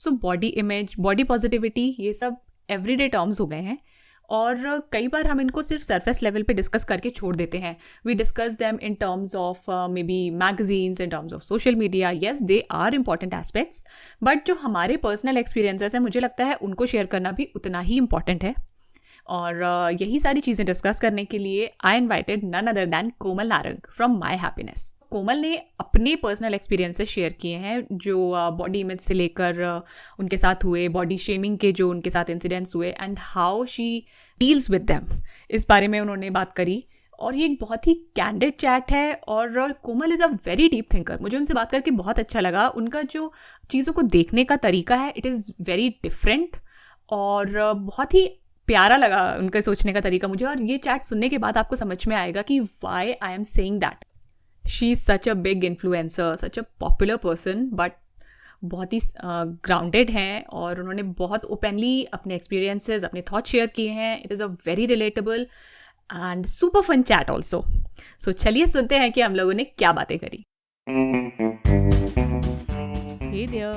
So body image, body positivity, ये सब everyday terms हो गए हैं और कई बार हम इनको सिर्फ सरफेस लेवल पे डिस्कस करके छोड़ देते हैं. We discuss them in terms of maybe magazines, in terms of social media. Yes, they are important aspects, but जो हमारे पर्सनल एक्सपीरियंसेस हैं मुझे लगता है उनको शेयर करना भी उतना ही इम्पॉर्टेंट है. और यही सारी चीज़ें डिस्कस करने के लिए I invited none other than Komal Narang from my happiness. Komal ने अपने पर्सनल एक्सपीरियंसेस शेयर किए हैं जो बॉडी इमेज से लेकर उनके साथ हुए, बॉडी शेमिंग के जो उनके साथ इंसिडेंट्स हुए and how she deals with them. इस बारे में उन्होंने बात करी और ये एक बहुत ही कैंडिड चैट है. और Komal is a very deep thinker. मुझे उनसे बात करके बहुत अच्छा लगा. उनका जो चीज़ों को देखने का तरीका है, इट इज़ वेरी डिफरेंट और बहुत ही प्यारा लगा उनका सोचने का तरीका मुझे. और ये चैट सुनने के बाद आपको समझ में आएगा कि why I am saying that. She is such a big influencer, such a popular person, but बहुत ही ग्राउंडेड हैं और उन्होंने बहुत ओपनली अपने एक्सपीरियंसेस, अपने थॉट शेयर किए हैं. It is a very relatable and super fun chat also. So चलिए सुनते हैं कि हम लोगों ने क्या बातें करी. Hey there,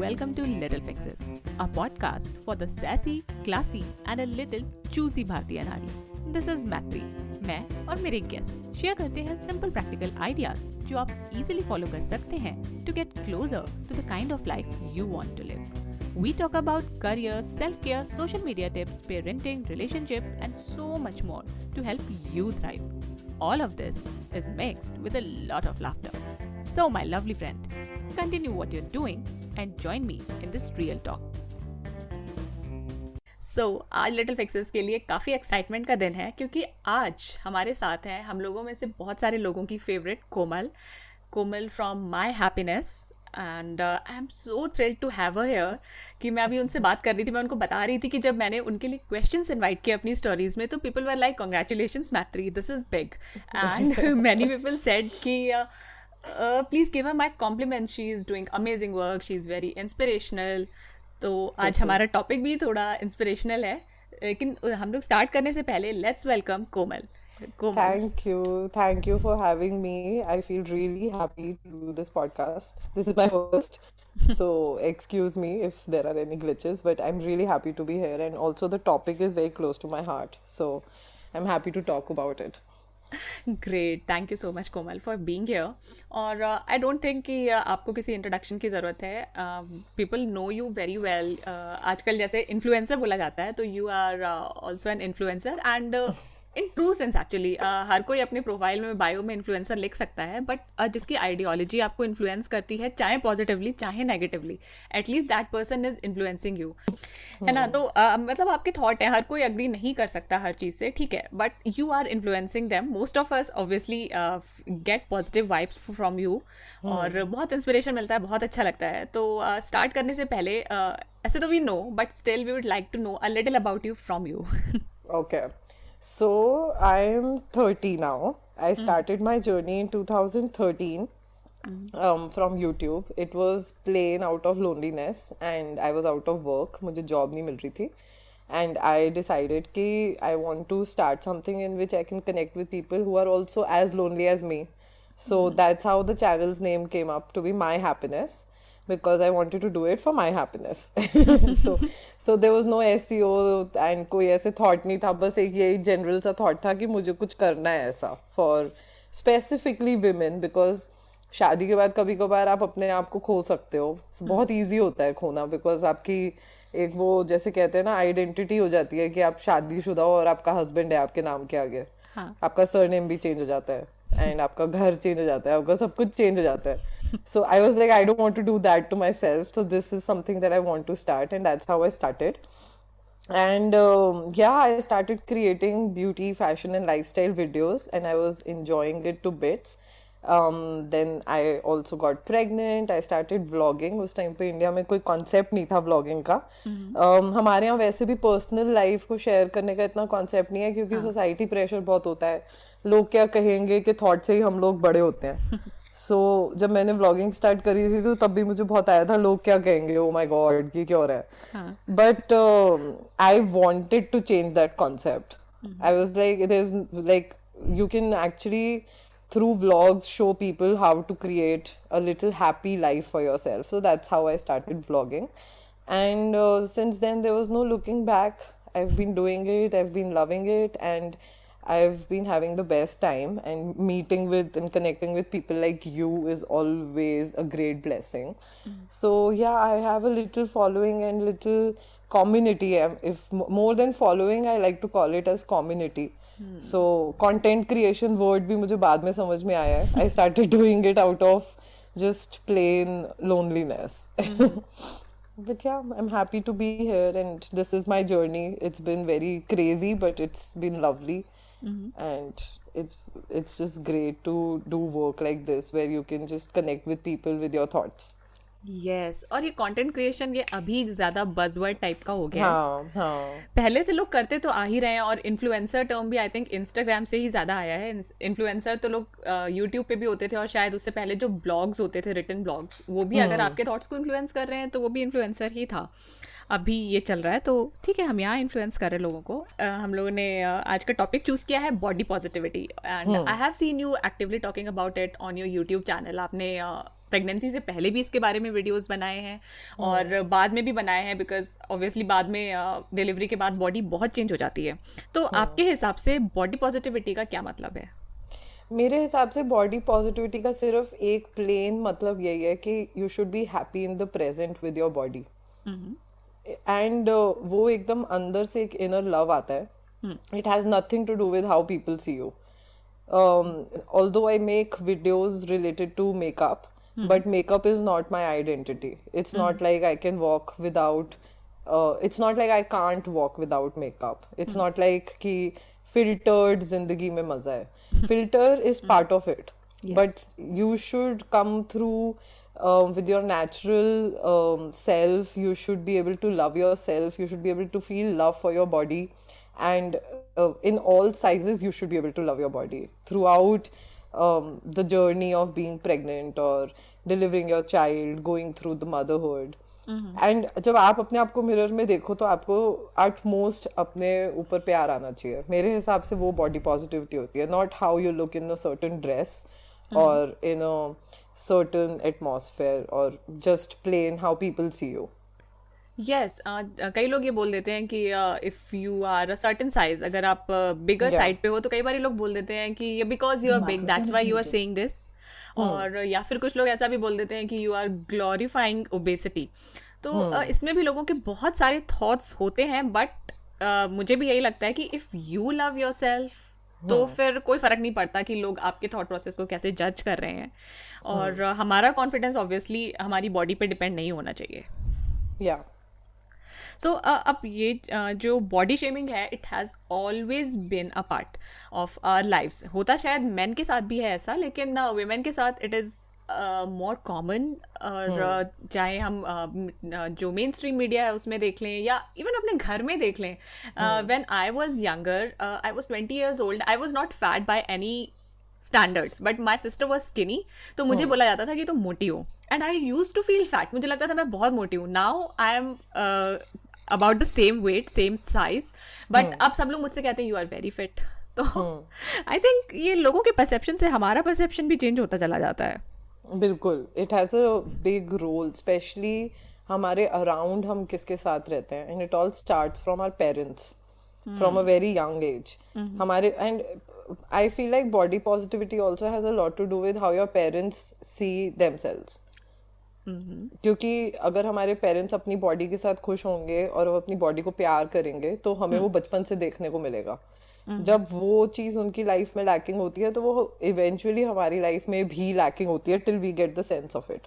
welcome to Little Fixes, a podcast for the sassy, classy and a little choosy भारतीय नारी. This is Matri. मैं और मेरे गेस्ट शेयर करते हैं सिंपल प्रैक्टिकल आइडियाज जो आप इजीली फॉलो कर सकते हैं to get closer to the kind of life you want to live. We talk about career, self-care, social media tips, parenting, relationships and so much more to help you thrive. All of this is mixed with a lot of laughter. So my lovely friend, continue what you're doing and join me in this real talk. So, आज little fixes के लिए काफ़ी excitement का दिन है क्योंकि आज हमारे साथ हैं हम लोगों में से बहुत सारे लोगों की favourite Komal from my happiness. And I am so thrilled to have her here कि मैं अभी उनसे बात कर रही थी. मैं उनको बता रही थी कि जब मैंने उनके लिए क्वेश्चंस इनवाइट किए अपनी स्टोरीज में तो people were like congratulations Maitri, this is big. And many people said कि please give her my compliments, she is doing amazing work, she is very inspirational. तो आज हमारा टॉपिक भी थोड़ा इंस्पिरेशनल है, लेकिन हम लोग स्टार्ट करने से पहले let's welcome Komal. Thank you for having me. I feel really happy to do this podcast. This is my first, so excuse me if there are any glitches, but I'm really happy to be here, and also the topic is very close to my heart, so I'm happy to talk about it. Great, thank you so much Komal for being here. और I don't think कि आपको किसी introduction की ज़रूरत है. People know you very well. आजकल जैसे influencer बोला जाता है तो you are also an influencer and in true sense actually हर कोई अपने प्रोफाइल में बायो में इन्फ्लुएंसर लिख सकता है, बट जिसकी आइडियोलॉजी आपको इन्फ्लुएंस करती है चाहे पॉजिटिवली चाहे negatively, at least that person is influencing you, है ना. तो मतलब आपके थॉट है, हर कोई अग्री नहीं कर सकता हर चीज़ से, ठीक है, but you are influencing them. Most of us obviously get positive vibes from you और बहुत इंस्पिरेशन मिलता है, बहुत अच्छा लगता है. तो स्टार्ट करने से पहले ऐसे तो we know but still we would like to know a little about you from you. Okay. So I'm 30 now. I started my journey in 2013 from YouTube. It was plain out of loneliness and I was out of work. मुझे job नहीं मिल रही थी. And I decided कि I want to start something in which I can connect with people who are also as lonely as me. So that's how the channel's name came up to be My Happiness, because I wanted to do it for my happiness. so there was no SEO and कोई ऐसे thought नहीं था, बस एक यही general सा thought था कि मुझे कुछ करना है ऐसा for specifically women, because शादी के बाद कभी कभार आप अपने आप को खो सकते हो. बहुत easy होता है खोना, because आपकी एक वो जैसे कहते हैं ना आइडेंटिटी हो जाती है कि आप शादीशुदा हो और आपका हस्बैंड है आपके नाम के आगे. आपका सरनेम भी चेंज हो जाता है एंड आपका घर चेंज हो जाता है, आपका सब कुछ चेंज हो जाता है. So I was like, I don't want to do that to myself. So this is something that I want to start, and that's how I started. And yeah, I started creating beauty, fashion, and lifestyle videos, and I was enjoying it to bits. Then I also got pregnant. I started vlogging. उस time पे India में कोई concept नहीं था vlogging का. हमारे यहाँ वैसे भी पर्सनल लाइफ को शेयर करने का इतना कॉन्सेप्ट नहीं है क्योंकि सोसाइटी प्रेशर बहुत होता है. लोग क्या कहेंगे कि थॉट से ही हम लोग बड़े होते हैं. So, जब मैंने व्लॉगिंग स्टार्ट करी थी तो तब भी मुझे बहुत आया था लोग क्या कहेंगे, ओ माय गॉड ये क्या हो रहा है. But I wanted to change that concept. I was like it is like you can actually through vlogs show people how to create a little happy life for yourself. So that's how I started vlogging. And since then, there was no looking back. I've been doing it, I've been loving it, and I've been having the best time. And meeting with and connecting with people like you is always a great blessing. So, yeah, I have a little following and little community. If more than following, I like to call it as community. So, content creation word भी मुझे बाद में समझ में आया है. I started doing it out of just plain loneliness. But yeah, I'm happy to be here, and this is my journey. It's been very crazy, but it's been lovely, and it's just great to do work like this where you can just connect with people with your thoughts. Yes और ये content creation ये अभी ज़्यादा buzzword type का हो गया है. हाँ हाँ पहले से लोग करते तो आ ही रहे हैं और इन्फ्लुएंसर टर्म भी आई थिंक इंस्टाग्राम से ही ज़्यादा आया है. इन्फ्लुएंसर तो लोग यूट्यूब पे भी होते थे और शायद उससे पहले जो ब्लॉग्स होते थे रिटन ब्लॉग्स वो भी अगर आपके थॉट्स को इन्फ्लुएंस कर रहे हैं तो वो भी इन्फ्लुएंसर ही था. अभी ये चल रहा है तो ठीक है हम यहाँ इन्फ्लुएंस कर रहे हैं लोगों को. हम लोगों ने आज का टॉपिक चूज़ किया है body positivity and I have seen you actively talking about it on your YouTube channel. आपने प्रेगनेंसी से पहले भी इसके बारे में वीडियोस बनाए हैं और बाद में भी बनाए हैं बिकॉज ऑब्वियसली बाद में डिलीवरी के बाद बॉडी बहुत चेंज हो जाती है. तो आपके हिसाब से बॉडी पॉजिटिविटी का क्या मतलब है? मेरे हिसाब से बॉडी पॉजिटिविटी का सिर्फ एक प्लेन मतलब यही है कि you should be happy in the present with your body. And वो एकदम अंदर से एक इनर लव आता है. It has nothing to do with how people see you. Although I make videos related to makeup, but makeup is not my identity. It's not like I can walk without it's not like I can't walk without makeup. It's not like कि filtered जिंदगी में मजा है. Filter is part of it. Yes. But you should come through with your natural self. You should be able to love yourself. You should be able to feel love for your body. And in all sizes, you should be able to love your body throughout the journey of being pregnant or delivering your child, going through the motherhood. And जब आप अपने आप को mirror में देखो तो आपको at most अपने ऊपर प्यार आना चाहिए. मेरे हिसाब से वो बॉडी पॉजिटिविटी होती है, not how you look in a certain dress or in a certain atmosphere or just plain how people see you. Yes कई लोग ये बोल देते हैं कि if you are a certain size, अगर आप बिगर साइड पे हो तो कई बार लोग बोल देते हैं कि ये because you are big that's why you are saying this. और या फिर कुछ लोग ऐसा भी बोल देते हैं कि यू आर ग्लोरीफाइंग ओबेसिटी. तो इसमें भी लोगों के बहुत सारे थॉट्स होते हैं बट मुझे भी यही लगता है कि if you love your self तो फिर कोई फ़र्क नहीं पड़ता कि लोग आपके थॉट प्रोसेस को कैसे जज कर रहे हैं. और हमारा कॉन्फिडेंस ऑब्वियसली हमारी बॉडी पे डिपेंड नहीं होना चाहिए. Yeah. सो अब ये जो बॉडी शेमिंग है it has always been a part of our lifes. होता शायद मैन के साथ भी है ऐसा, लेकिन वुमेन के साथ इट इज़ मोर कॉमन. और चाहे हम जो मेन स्ट्रीम मीडिया है उसमें देख लें या इवन अपने घर में देख लें. When I was younger, I was 20 years old, I was not fat by any standards but my sister was skinny. तो मुझे बोला जाता था कि तुम मोटी हो and I use to feel fat. मुझे लगता था मैं बहुत मोटी हूँ. Now I am about the same weight same size but अब सब लोग मुझसे कहते हैं यू आर वेरी फिट. तो आई थिंक ये लोगों के परसेप्शन से हमारा परसेप्शन भी चेंज होता चला जाता है. बिल्कुल, it has a big role specially हमारे अराउंड हम किसके साथ रहते हैं. And it all starts from our parents from a very young age. हमारे and I feel like body positivity also has a lot to do with how your parents see themselves. क्योंकि अगर हमारे parents अपनी body के साथ खुश होंगे और वो अपनी बॉडी को प्यार करेंगे तो हमें वो बचपन से देखने को मिलेगा. जब वो चीज़ उनकी लाइफ में लैकिंग होती है तो वो इवेंचुअली हमारी लाइफ में भी लैकिंग होती है till we get the sense of it.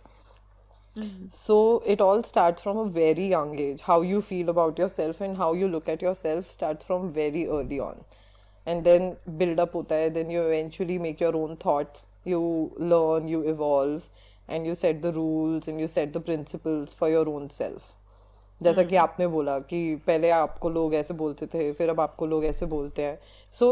So it all starts from a very young age. How you feel about yourself and how you look at yourself starts from very early on. And then build up hota hai, then you eventually make your own thoughts, you learn, you evolve, and you set the rules and you set the principles for your own self. जैसा कि आपने बोला कि पहले आपको लोग ऐसे बोलते थे फिर अब आपको लोग ऐसे बोलते हैं. So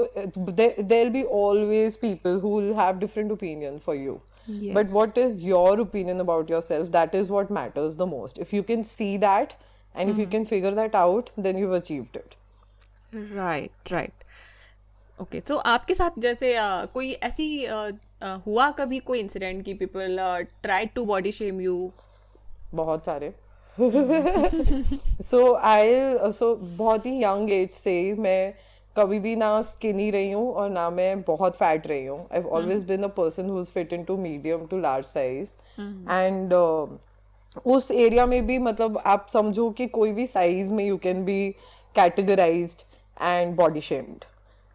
there'll be always people who will have different opinion for you. Yes. But what is your opinion about yourself? That is what matters the most. If you can see that and if you can figure that out, then you've achieved it. Right. Okay, so आपके साथ जैसे कोई ऐसी हुआ कभी कोई incident कि people try to body shame you? बहुत सारे। सो बहुत ही यंग एज से मैं कभी भी ना स्किनी रही हूँ और ना मैं बहुत फैट रही हूँ. I have always been a person who is fit into medium to large size. And उस एरिया में भी मतलब आप समझो कि कोई भी साइज में you can be categorised and body shamed.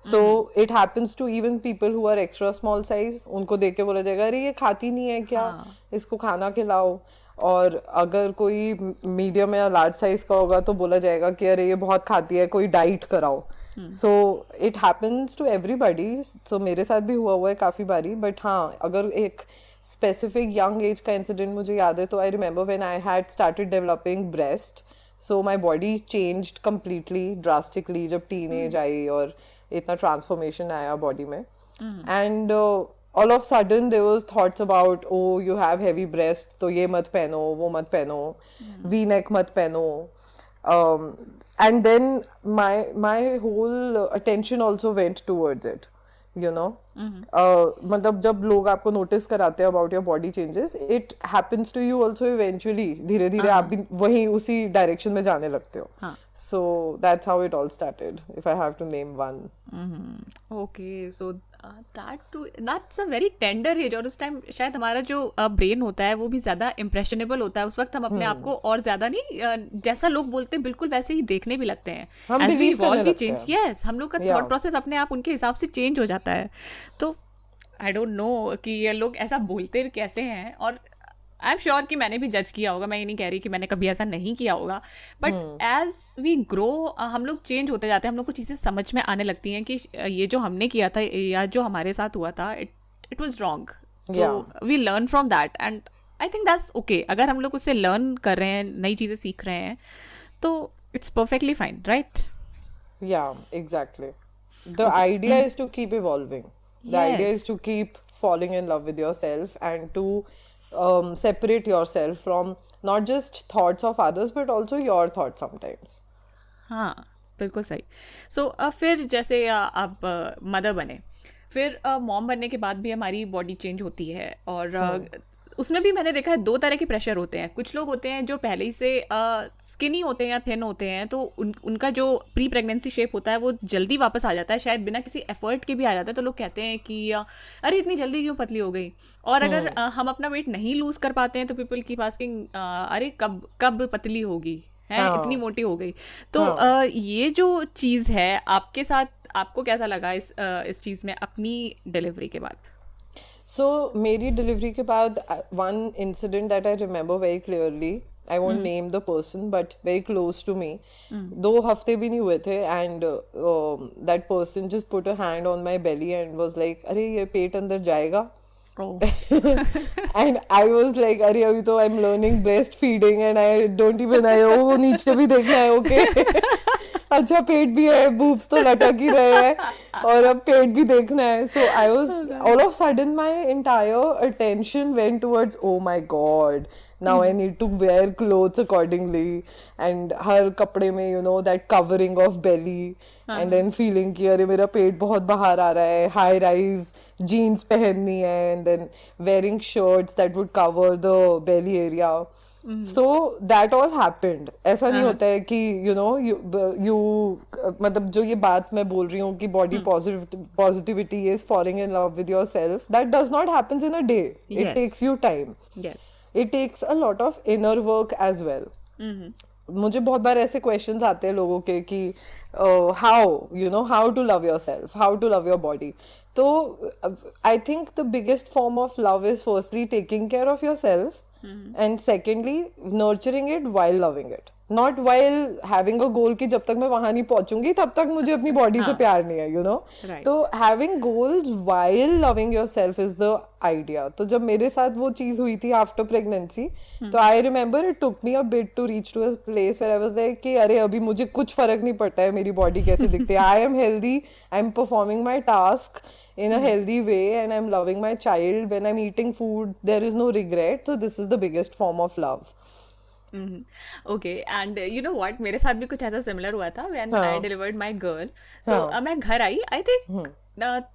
So it happens to even people who are extra small size. उनको देख के बोला जाएगा अरे ये खाती नहीं है क्या, इसको खाना खिलाओ. और अगर कोई मीडियम या लार्ज साइज का होगा तो बोला जाएगा कि अरे ये बहुत खाती है, कोई डाइट कराओ. So it happens to everybody. So मेरे साथ भी हुआ है काफ़ी बारी. बट हाँ, अगर एक स्पेसिफिक यंग एज का इंसिडेंट मुझे याद है तो I remember when I had started developing breast. So my body changed completely drastically जब टीन एज आई और इतना ट्रांसफॉर्मेशन आया बॉडी में. And all of sudden there was thoughts about, oh you have heavy breast तो ये मत पहनो, वो मत पहनो, V-neck मत पहनो. And then my whole attention also went towards it, you know. मतलब जब लोग आपको नोटिस कराते हैं about your body changes, it happens to you also eventually. धीरे धीरे आप भी वही उसी डायरेक्शन में जाने लगते हो. So that's how it all started, if I have to name one. Okay, so that's a very tender age. और उस टाइम शायद हमारा जो ब्रेन होता है वो भी ज़्यादा इम्प्रेशनेबल होता है. उस वक्त हम अपने आप को और ज़्यादा नहीं जैसा लोग बोलते हैं बिल्कुल वैसे ही देखने भी लगते हैं. हम बिलीव करने लगते हैं. यस, हम लोग का थॉट प्रोसेस अपने आप उनके हिसाब से चेंज हो जाता है. तो आई डोंट नो कि ये लोग ऐसा बोलते भी कैसे हैं. और आई एम श्योर कि मैंने भी जज किया होगा. मैं ये नहीं कह रही कि मैंने कभी ऐसा नहीं किया होगा. बट एज वी ग्रो हम लोग चेंज होते जाते हैं. हम लोग को चीज़ें समझ में आने लगती हैं कि ये जो हमने किया था या जो हमारे साथ हुआ था इट वॉज रॉन्ग. तो we learn from that and I think that's okay. अगर हम लोग उससे लर्न कर रहे हैं, नई चीज़ें सीख रहे हैं तो it's perfectly fine, right? Yeah, exactly. The idea is to keep evolving. The idea is to keep falling in love with yourself and to separate yourself from not just thoughts of others but also your thoughts sometimes. हाँ, बिल्कुल सही. सो फिर जैसे आप mother बने, फिर mom बनने के बाद भी हमारी बॉडी चेंज होती है. और उसमें भी मैंने देखा है दो तरह के प्रेशर होते हैं. कुछ लोग होते हैं जो पहले ही से स्किनी होते हैं या थिन होते हैं, तो उनका जो प्री प्रेगनेंसी शेप होता है वो जल्दी वापस आ जाता है, शायद बिना किसी एफर्ट के भी आ जाता है. तो लोग कहते हैं कि अरे इतनी जल्दी क्यों पतली हो गई. और अगर हम अपना वेट नहीं लूज कर पाते हैं तो पीपल की आस्किंग अरे कब पतली होगी है, इतनी मोटी हो गई. तो ये जो चीज़ है आपके साथ, आपको कैसा लगा इस चीज़ में अपनी डिलीवरी के बाद? So मेरी डिलीवरी के बाद one incident that I remember very clearly, I won't name the person but very close to me. 2 हफ्ते भी नहीं हुए थे and that person just put a hand on my belly and was like अरे ये पेट अंदर जाएगा. And I was like अरे अभी तो I'm learning breastfeeding and I don't even know वो नीचे भी देखना है. Okay. अच्छा पेट भी है, बूब्स तो लटक ही रहे हैं और अब पेट भी देखना है. So I was all of sudden my entire attention went towards oh my god, now I need to wear clothes accordingly. And हर कपड़े में you know that covering of belly and then feeling कि अरे मेरा पेट बहुत बाहर आ रहा है. हाई राइज जीन्स पहननी है and then wearing shirts that would cover the belly area. So that all happened. ऐसा नहीं होता है कि you know you मतलब जो ये बात मैं बोल रही हूँ कि body positivity is falling in love with yourself, that does not happen in a day. It takes you time. Yes. It takes a lot of inner work as well. मुझे बहुत बार ऐसे क्वेश्चंस आते हैं लोगों के कि how to love yourself, how to love your body. तो I think the biggest form of love is firstly taking care of yourself. And secondly nurturing it while loving it, not while having a goal कि जब तक मैं वहां नहीं पहुंचूंगी तब तक मुझे अपनी बॉडी से प्यार नहीं है, you know. तो having goals while loving yourself is the idea. तो जब मेरे साथ वो चीज हुई थी after pregnancy, तो I remember it took me a bit to reach to a place where I was like कि अरे अभी मुझे कुछ फर्क नहीं पड़ता है मेरी बॉडी कैसे दिखती है. I am healthy, I am performing my task in a healthy way and I'm loving my child. When I'm eating food there is no regret. So this is the biggest form of love. Okay and you know what, मेरे साथ भी कुछ ऐसा similar हुआ था when I हाँ delivered my girl. सो हाँ मैं घर आई, आई थिंक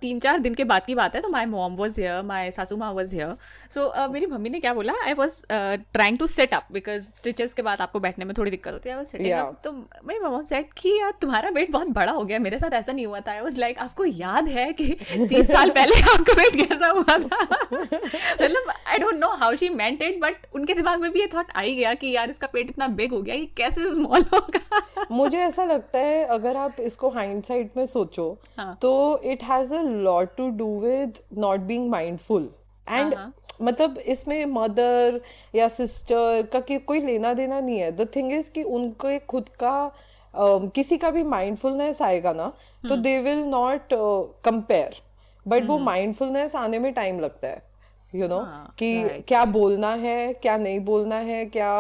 3-4 दिन के बाद की बात है. तो माई मॉम वॉज हियर, माई सासू माँ वॉज हियर. सो मेरी मम्मी ने क्या बोला, I was trying to set up because stitches के बाद आपको बैठने में थोड़ी दिक्कत होती है. आई वॉज सेटिंग या अप. तो मेरी मम्मा सेट कि यार तुम्हारा वेट बहुत बड़ा हो गया. मेरे साथ ऐसा नहीं हुआ था. आई वॉज लाइक आपको याद है कि 30 साल पहले आपका वेट कैसा हुआ था. मतलब I don't know how she meant it, but उनके दिमाग में भी ये थॉट आ ही गया कि यार इसका पेट इतना बिग हो गया, ये कैसे स्मॉल होगा. मुझे ऐसा लगता है अगर आप इसको हाइंडसाइट में सोचो हाँ तो it has a lot to do with not being mindful. And हाँ मतलब इसमें मदर या सिस्टर का कोई लेना देना नहीं है. द थिंग इज कि उनके खुद का किसी का भी माइंडफुलनेस आएगा ना तो they will not compare. But वो माइंडफुलनेस आने में टाइम लगता है, यू नो, हाँ कि राइट. क्या बोलना है क्या नहीं बोलना है, क्या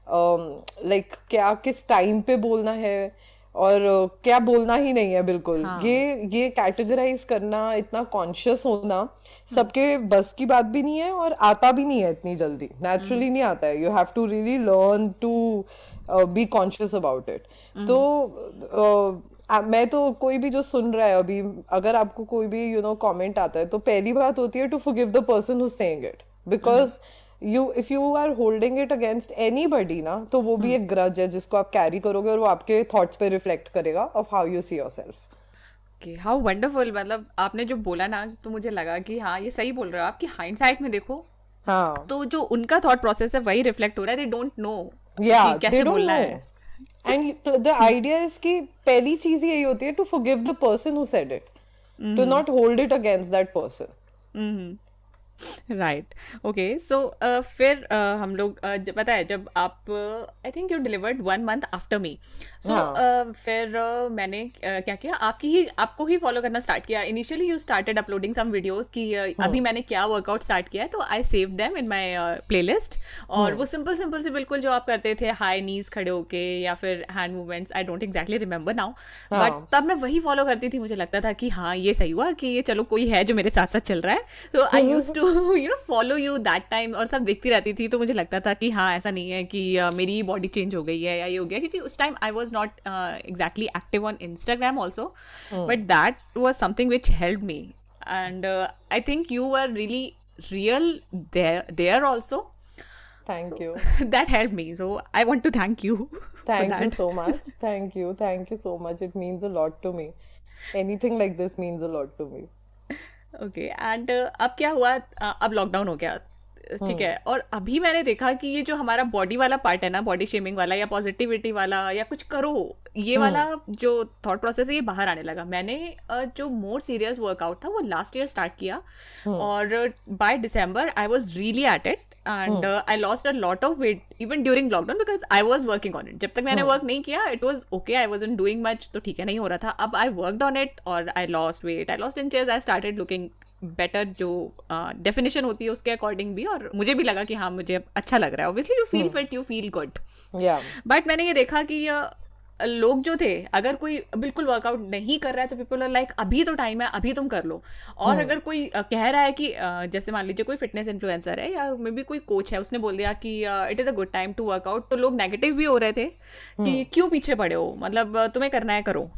लाइक क्या किस टाइम पे बोलना है और क्या बोलना ही नहीं है. बिल्कुल हाँ ये कैटेगराइज करना, इतना कॉन्शियस होना सबके बस की बात भी नहीं है और आता भी नहीं है इतनी जल्दी. नेचुरली नहीं आता है. You have to really learn to be conscious about it. तो मैं तो कोई भी जो सुन रहा है अभी, अगर आपको कोई भी यू नो कमेंट आता है तो पहली बात होती है to forgive the person who saying it. Because if you are holding it against anybody ना तो वो भी एक ग्रज है जिसको आप कैरी करोगे और वो आपके थॉट्स पे रिफ्लेक्ट करेगा of how you see yourself. Okay, how wonderful. मतलब आपने जो बोला ना तो मुझे लगा कि हाँ ये सही बोल रहे हो आप, कि हाइंडसाइट में देखो हाँ तो जो उनका थॉट प्रोसेस है वही रिफ्लेक्ट हो रहा है. दे डोंट नो या कि दे कैसे डोंट बोलना नो. है. एंड द आइडिया इज कि पहली चीज यही होती है to forgive the person who said it, to not hold it against that person. Right. Okay so फिर हम लोग पता है जब आप I think you delivered 1 month after me. So हाँ फिर मैंने क्या किया, आपको ही फॉलो करना स्टार्ट किया. Initially you started uploading some videos कि अभी मैंने क्या वर्कआउट स्टार्ट किया है. तो I save them in my playlist. और वो सिंपल सिंपल से बिल्कुल जो आप करते थे, हाई नीज खड़े होके या फिर hand movements, I don't exactly remember now, but हाँ तब मैं वही फॉलो करती थी. मुझे लगता था कि हाँ ये सही हुआ कि ये चलो कोई है जो मेरे साथ साथ चल रहा है. तो I use to you know follow you that time और सब देखती रहती थी. तो मुझे लगता था कि हाँ ऐसा नहीं है कि मेरी बॉडी चेंज हो गई है या ये हो गया, क्योंकि उस time I was not exactly active on Instagram also, but that was something which helped me. And I think you were really real there also. thank So you. that helped me, so I want to thank you for Thank you that. so much. Thank you so much. It means a lot to me. Anything like this means a lot to me. Okay, and अब क्या हुआ, अब lockdown हो गया, ठीक है. और अभी मैंने देखा कि ये जो हमारा बॉडी वाला पार्ट है ना, बॉडी शेमिंग वाला या पॉजिटिविटी वाला या कुछ करो, ये वाला जो थॉट प्रोसेस है ये बाहर आने लगा. मैंने जो मोर सीरियस वर्कआउट था वो लास्ट ईयर स्टार्ट किया और by December I was really at it. And I lost a lot of weight even during lockdown because I was working on it. जब तक मैंने वर्क नहीं किया it was okay, I wasn't doing much, तो ठीक है नहीं हो रहा था. अब आई वर्कड ऑन इट और I lost weight, I lost inches, I started looking better, जो डेफिनेशन होती है उसके अकॉर्डिंग भी. और मुझे भी लगा कि हाँ मुझे अब अच्छा लग रहा है. Obviously you feel fit, you feel good. Yeah. But मैंने ये देखा कि लोग जो थे, अगर कोई बिल्कुल वर्कआउट नहीं कर रहा है तो पीपल आर लाइक अभी तो टाइम है, अभी तुम कर लो. और अगर कोई कह रहा है कि जैसे मान लीजिए कोई फिटनेस इन्फ्लुएंसर है या मे बी कोई कोच है, उसने बोल दिया कि it is a good time to workout, तो लोग नेगेटिव भी हो रहे थे कि क्यों पीछे पड़े हो, मतलब तुम्हें करना है करो.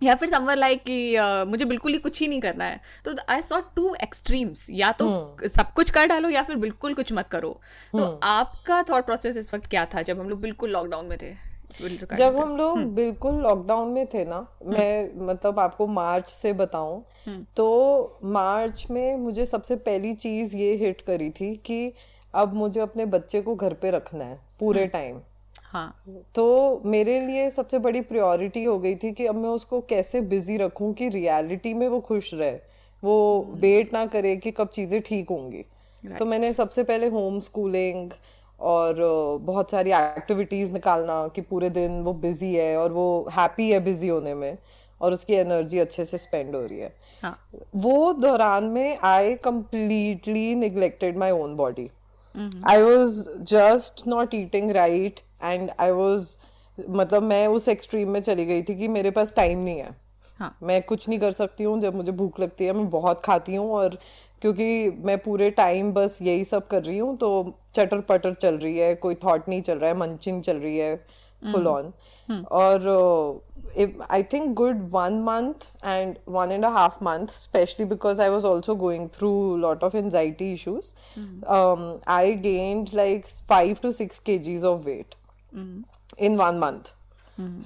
या फिर समवर लाइक कि मुझे बिल्कुल ही कुछ ही नहीं करना है. तो आई सॉ 2 एक्सट्रीम्स, या तो सब कुछ कर डालो या फिर बिल्कुल कुछ मत करो. तो आपका थॉट प्रोसेस इस वक्त क्या था जब हम लोग बिल्कुल लॉकडाउन में थे? जब हम लोग बिल्कुल लॉकडाउन में थे ना, मैं मतलब आपको मार्च से बताऊं तो मार्च में मुझे सबसे पहली चीज ये हिट करी थी कि अब मुझे अपने बच्चे को घर पे रखना है पूरे टाइम. हाँ. तो मेरे लिए सबसे बड़ी प्रायोरिटी हो गई थी कि अब मैं उसको कैसे बिजी रखूं कि रियलिटी में वो खुश रहे, वो वेट ना करे कि कब चीजें ठीक होंगी. तो मैंने सबसे पहले होम स्कूलिंग और बहुत सारी एक्टिविटीज निकालना कि पूरे दिन वो बिजी है और वो हैप्पी है बिजी होने में और उसकी एनर्जी अच्छे से स्पेंड हो रही है. हाँ. वो दौरान में I completely neglected my own body. I was just not eating right and I was, मतलब मैं उस एक्सट्रीम में चली गई थी कि मेरे पास टाइम नहीं है. हाँ. मैं कुछ नहीं कर सकती हूँ. जब मुझे भूख लगती है मैं बहुत खाती हूँ और क्योंकि मैं पूरे टाइम बस यही सब कर रही हूँ, तो चटर पटर चल रही है, कोई थॉट नहीं चल रहा है, मंचिंग चल रही है फुल ऑन. और I think good 1 month and 1.5 months, especially because I was also going through a lot of anxiety issues. I gained like 5 to 6 kgs of weight in 1 month.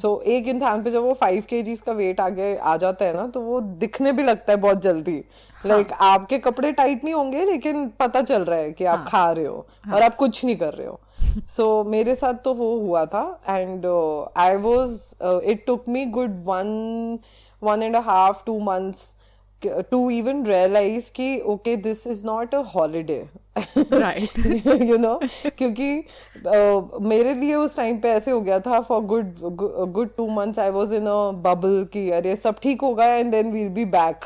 So एक इंसान पे जब वो 5 kgs का wait आगे आ जाता है ना, तो वो दिखने भी लगता है बहुत जल्दी. लाइक आपके कपड़े टाइट नहीं होंगे, लेकिन पता चल रहा है कि आप खा रहे हो और आप कुछ नहीं कर रहे हो. So मेरे साथ तो वो हुआ था. And I was it took me good 1.5-2 months to even realize कि okay, this is not a holiday. Right. You know, क्योंकि मेरे लिए उस टाइम पे ऐसे हो गया था. For good 2 months I was in a bubble कि अरे सब ठीक होगा and then we'll be back.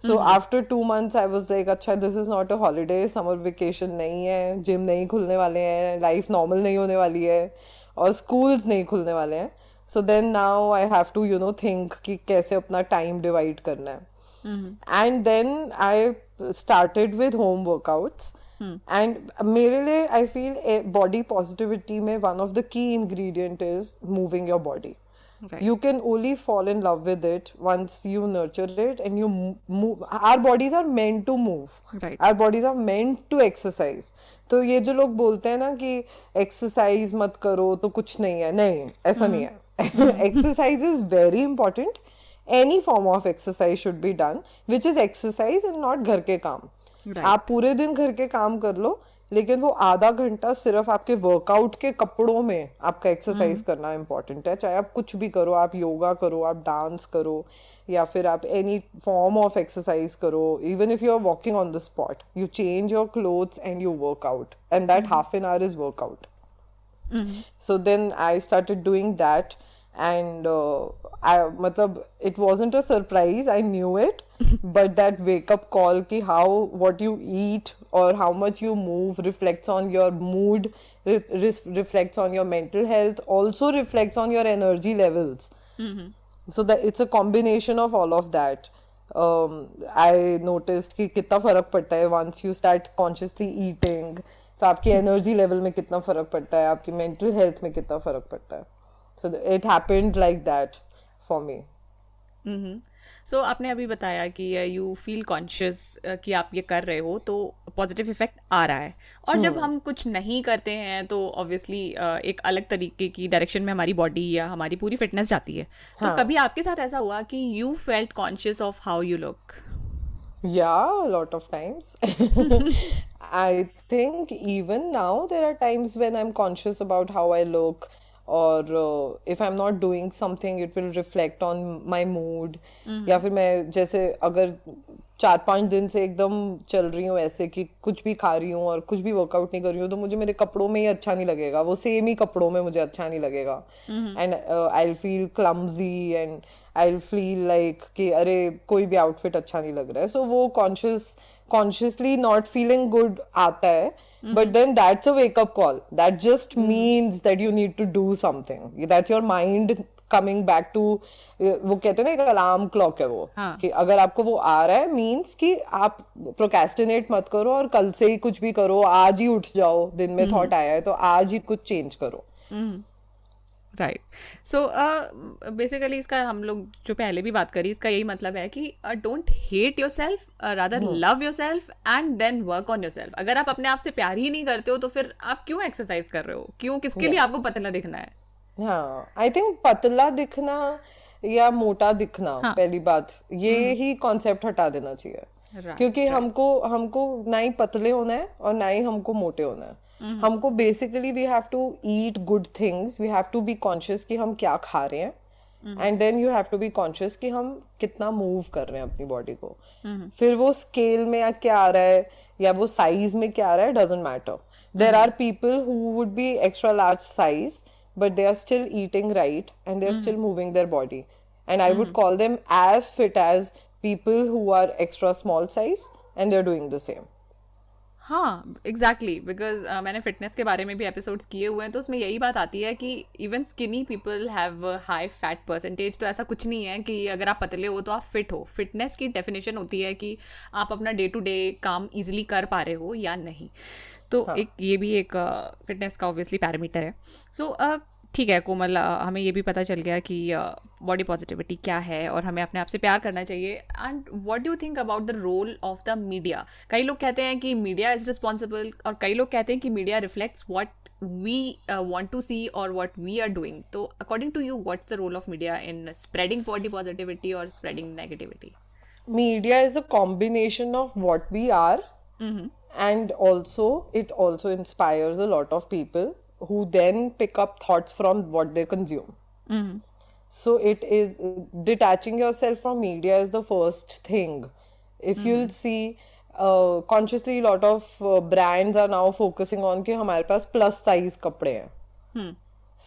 So after 2 months I was like, अच्छा, this is not a holiday, summer vacation नहीं है, जिम नहीं खुलने वाले हैं, लाइफ नॉर्मल नहीं होने वाली है, और स्कूल्स नहीं खुलने वाले हैं. So then now I have to, you know, think कि कैसे अपना टाइम डिवाइड करना है. And then I started with home workouts. And मेरे लिए I feel body positivity में one of the key ingredient is moving your body. Right. You can only fall in love with it once you nurture it and you move. Our bodies are meant to move. Right. Our bodies are meant to exercise. तो ये जो लोग बोलते हैं ना कि exercise मत करो तो कुछ नहीं है, नहीं, ऐसा नहीं है. Exercise is very important. Any form of exercise should be done, which is exercise and not घर के काम. Right. आप पूरे दिन घर के काम कर लो, लेकिन वो आधा घंटा सिर्फ आपके वर्कआउट के कपड़ों में आपका एक्सरसाइज करना इम्पोर्टेंट है. चाहे आप कुछ भी करो, आप योगा करो, आप डांस करो, या फिर आप एनी फॉर्म ऑफ एक्सरसाइज करो. Even if you are walking on the spot, you change your clothes and you work out, and that half an hour is workout. So then I started doing that, and matlab, it wasn't a surprise, I knew it. But that wake up call ki what you eat or how much you move reflects on your mood, reflects on your mental health, also reflects on your energy levels. So that it's a combination of all of that. I noticed कि कितना फर्क पड़ता है once you start consciously eating. तो आपकी energy level में कितना फर्क पड़ता है, आपकी मेंटल हेल्थ में कितना फर्क पड़ता है. So it happened like that for me. So आपने अभी बताया कि यू फील कॉन्शियस कि आप ये कर रहे हो, तो पॉजिटिव इफेक्ट आ रहा है. और जब हम कुछ नहीं करते हैं तो ऑब्वियसली एक अलग तरीके की डायरेक्शन में हमारी बॉडी या हमारी पूरी फिटनेस जाती है. तो कभी आपके साथ ऐसा हुआ कि you felt conscious of how you look? Yeah, a lot of times. I think even now there are times when I'm conscious about how I look, or if I'm not doing something, it will reflect on my mood. या फिर मैं जैसे अगर 4-5 दिन से एकदम चल रही हूँ ऐसे कि कुछ भी खा रही हूँ और कुछ भी वर्कआउट नहीं कर रही हूँ, तो मुझे मेरे कपड़ों में ही अच्छा नहीं लगेगा, वो सेम ही कपड़ों में मुझे अच्छा नहीं लगेगा. And I will feel clumsy and I will feel like कि अरे कोई भी आउटफिट अच्छा नहीं लग रहा है. सो वो consciously not feeling good आता है. But then that's a wake up call. That just means that you need to do something. That's your mind coming back to, वो कहते हैं ना, एक अलार्म क्लॉक है वो, कि अगर आपको वो आ रहा है मीन्स कि आप प्रोक्रेस्टिनेट मत करो और कल से ही कुछ भी करो, आज ही उठ जाओ. दिन में थॉट आया है तो आज ही कुछ चेंज करो. राइट. सो बेसिकली इसका हम लोग जो पहले भी बात करी, इसका यही मतलब है कि don't hate yourself, rather love yourself and then work on yourself. अगर आप अपने आप से प्यार ही नहीं करते हो तो फिर आप क्यों एक्सरसाइज कर रहे हो, क्यों, किसके लिए आपको पतला दिखना है? हाँ, आई थिंक पतला दिखना या मोटा दिखना, पहली बात ये ही कॉन्सेप्ट हटा देना चाहिए. क्योंकि हमको ना ही पतले होना है और ना ही हमको मोटे होना है. हमको basically we have to eat good things, we have to be conscious कि हम क्या खा रहे हैं, and then you have to be conscious कि हम कितना मूव कर रहे हैं अपनी बॉडी को. फिर वो स्केल में क्या आ रहा है या वो साइज में क्या आ रहा है, doesn't matter. There are people who would be extra large size but they are still eating right and they are still moving their body, and I would call them as fit as people who are extra small size and they're doing the same. हाँ exactly, because मैंने fitness के बारे में भी episodes किए हुए हैं, तो उसमें यही बात आती है कि even skinny people have high fat percentage. तो ऐसा कुछ नहीं है कि अगर आप पतले हो तो आप फिट हो। फिटनेस की डेफिनेशन होती है कि आप अपना डे टू डे काम इजीली कर पा रहे हो या नहीं। तो हाँ एक ये भी एक फिटनेस का ऑब्वियसली पैरामीटर है। सो ठीक है कोमल, हमें ये भी पता चल गया कि बॉडी पॉजिटिविटी क्या है और हमें अपने आप से प्यार करना चाहिए। And what do you think about the role of the media? कई लोग कहते हैं कि मीडिया इज रिस्पॉन्सिबल, और कई लोग कहते हैं कि media reflects what we want to see or what we are doing. So according to you, what's the role of media in spreading body positivity or spreading negativity? Media is a combination of what we are, and also it also inspires a lot of people who then pick up thoughts from what they consume. So it is detaching yourself from media is the first thing. If you'll see, consciously a lot of brands are now focusing on कि हमारे पास plus size कपड़े हैं.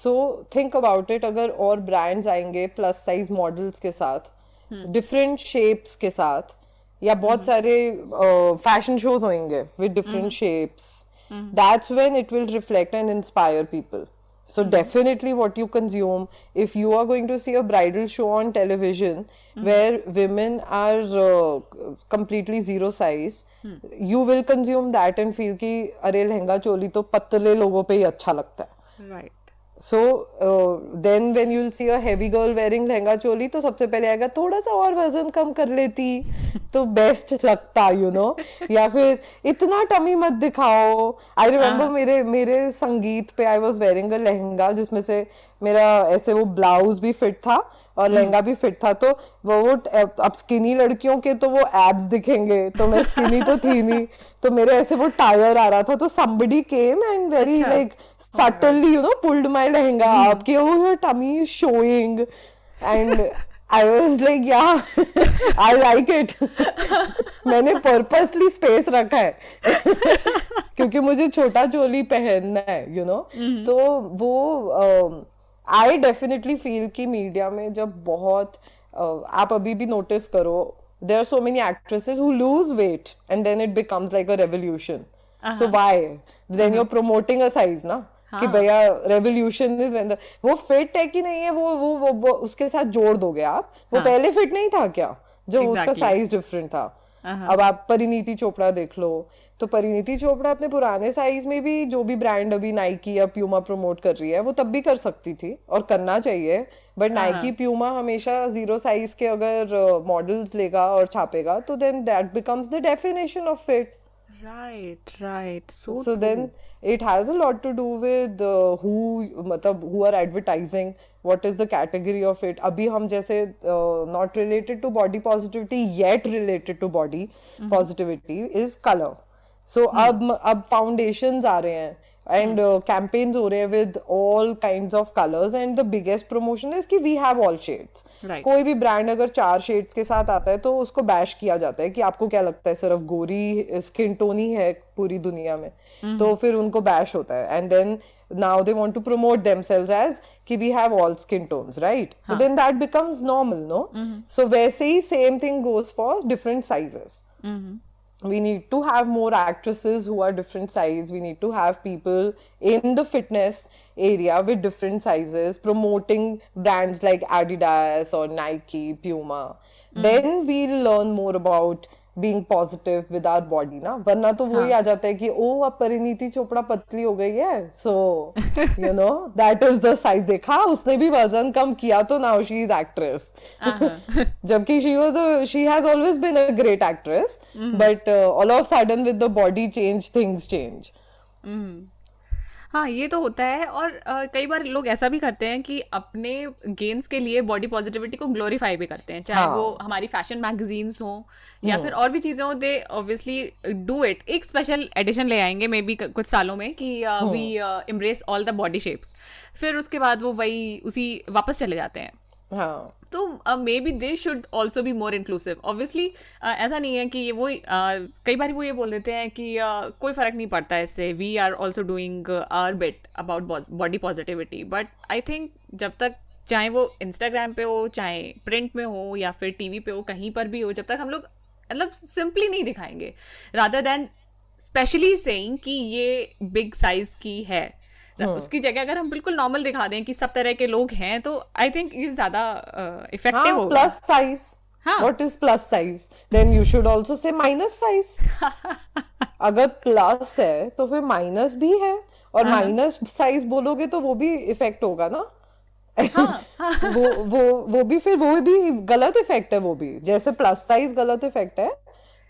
So think about it, अगर और brands आएंगे plus size models के साथ, different shapes के साथ, या बहुत सारे fashion shows होंगे with different shapes, that's when it will reflect and inspire people. So definitely what you consume, if you are going to see a bridal show on television where women are completely zero size, you will consume that and feel कि अरे लहंगा चोली तो पतले लोगों पे ही अच्छा लगता है. Right. So then when you'll see a heavy girl wearing lehenga choli तो सबसे पहले आएगा थोड़ा सा और वजन कम कर लेती तो बेस्ट लगता, you know. या फिर इतना टमी मत दिखाओ. I remember मेरे संगीत पे I was wearing a lehenga जिसमें से मेरा ऐसे वो ब्लाउज भी फिट था और लहंगा भी फिट था. तो वो अब स्किनी लड़कियों के तो वो एब्स दिखेंगे, तो मैं स्किनी तो थी नहीं, तो मेरे ऐसे वो टायर आ रहा था. तो somebody came and very like subtly, you know, pulled my lehenga up कि oh your tummy is showing, and I was like yeah I like it. मैंने purposely space रखा है क्योंकि मुझे छोटा चोली पहनना है, you know. तो वो I definitely feel कि मीडिया में जब बहुत आप अभी भी नोटिस करो, there are so many actresses who lose weight and then it becomes like a revolution. So why? Then you're promoting a size ना कि भैया revolution is when वो fit है कि नहीं है, वो उसके साथ जोड़ दोगे आप. वो पहले fit नहीं था क्या जब उसका size different था. अब आप परिणीति चोपड़ा देख लो, तो परिणीति चोपड़ा अपने पुराने साइज में भी जो भी ब्रांड अभी नाइकी या प्यूमा प्रमोट कर रही है वो तब भी कर सकती थी और करना चाहिए. बट नाइकी प्यूमा हमेशा जीरो साइज के अगर मॉडल्स लेगा और छापेगा तो then that becomes the definition of fit. Right. So then it has a lot to do with who are advertising, what is the category of it. अभी हम जैसे not related to body positivity yet related to body positivity is color. So अब foundations आ रहे हैं and campaigns हो रहे हैं with all kinds of colors, and the biggest promotion is कि we have all shades. Right. कोई भी brand अगर 4 शेड्स के साथ आता है तो उसको बैश किया जाता है कि आपको क्या लगता है सिर्फ गोरी स्किन टोन ही है पूरी दुनिया में, तो फिर उनको बैश होता है. And then now they want to promote themselves as कि we have all skin tones, right? So then that becomes normal, no? So वैसे ही same thing goes for different sizes. We need to have more actresses who are different size. We need to have people in the fitness area with different sizes promoting brands like Adidas or Nike, Puma. Then we'll learn more about being positive with our body ना. वरना तो वही आ जाता है कि ओ अब परिणीति चोपड़ा पतली हो गई है, so you know that is the size. देखा उसने भी वजन कम किया तो now she is actress. जबकि she has always been a great actress, but all of a sudden with the body change things change. हाँ ये तो होता है. और कई बार लोग ऐसा भी करते हैं कि अपने गेन्स के लिए बॉडी पॉजिटिविटी को ग्लोरीफाई भी करते हैं, चाहे वो हमारी फैशन मैगजीन्स हो या फिर और भी चीजें हो. They obviously do it. एक स्पेशल एडिशन ले आएंगे मे बी कुछ सालों में कि we embrace all the body shapes, फिर उसके बाद वो वही उसी वापस चले जाते हैं. तो may be they should also be more inclusive. Obviously ऐसा नहीं है कि ये वो कई बार वो ये बोल देते हैं कि कोई फर्क नहीं पड़ता इससे, we are also doing our bit about body positivity. But I think जब तक चाहे वो इंस्टाग्राम पे हो, चाहे प्रिंट में हो या फिर टीवी पे हो, कहीं पर भी हो, जब तक हम लोग मतलब सिंपली नहीं दिखाएंगे रादर देन स्पेशली सेइंग कि ये बिग साइज की है, उसकी जगह अगर हम बिल्कुल नॉर्मल दिखा दें कि सब तरह के लोग हैं, तो आई थिंक ये ज्यादा इफेक्टिव होगा. Plus size. हाँ. What is plus size? Then you should also say minus size. अगर प्लस है तो फिर माइनस भी है, और माइनस साइज बोलोगे तो वो भी इफेक्ट होगा ना. वो भी गलत इफेक्ट है. वो भी जैसे प्लस साइज गलत इफेक्ट है,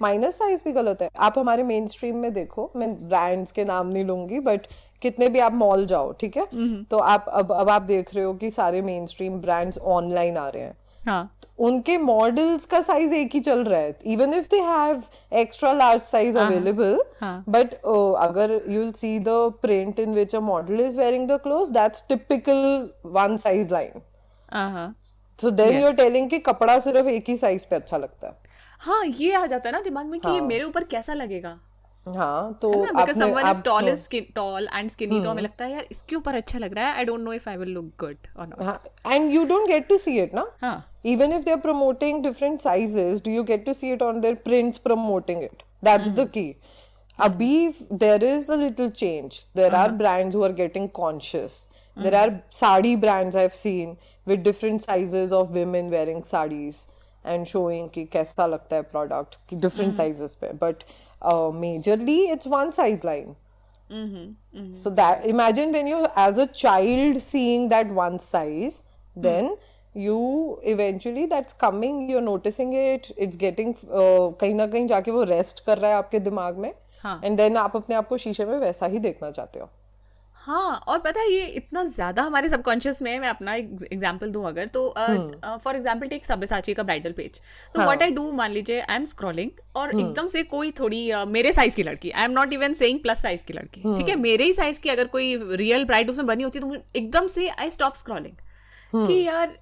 माइनस साइज भी गलत है. आप हमारे मेन स्ट्रीम में देखो, मैं ब्रांड्स के नाम नहीं लूंगी, बट कितने भी आप मॉल जाओ, ठीक है, तो आप अब आप देख रहे हो कि सारे मेन स्ट्रीम ब्रांड्स ऑनलाइन आ रहे हैं. हाँ. उनके मॉडल्स का साइज एक ही चल रहा है, even if they have extra large size available, but अगर you will see the print in which a model is wearing the clothes, that's typical one size line. So then you are telling कि कपड़ा सिर्फ एक ही size पे अच्छा लगता है. हाँ, ये आ जाता है ना दिमाग में कि ये मेरे ऊपर कैसा लगेगा. हाँ, तो because someone is tall and skinny, तो हमें लगता है यार इसके ऊपर अच्छा लग रहा है. I don't know if I will look good or not. हाँ, and you don't get to see it, ना. हाँ. Even if they're promoting different sizes, do you get to see it on their prints promoting it? That's the key. Abhi, there is a little change. There are brands who are getting conscious. There are sari brands I've seen with different sizes of women wearing saris and showing कि कैसा लगता है product कि different sizes पे. But majorly it's one size line. So that, imagine when you as a child seeing that one size, then you eventually that's coming, you're noticing it, it's getting कहीं ना कहीं जाके वो rest कर रहा है आपके दिमाग में. And then आप अपने आप को शीशे में वैसा ही देखना चाहते हो. हाँ, और पता है ये इतना ज्यादा हमारे सबकॉन्शियस में है. मैं अपना एग्जांपल दूं अगर, तो फॉर एग्जांपल टेक सब्यसाची का ब्राइडल पेज. तो व्हाट आई डू, मान लीजिए आई एम स्क्रॉलिंग और एकदम से कोई थोड़ी मेरे साइज की लड़की, I am not even saying plus size की लड़की, ठीक है, मेरे ही साइज की अगर कोई रियल ब्राइड उसमें बनी होती तो एकदम से आई स्टॉप स्क्रॉलिंग कि यार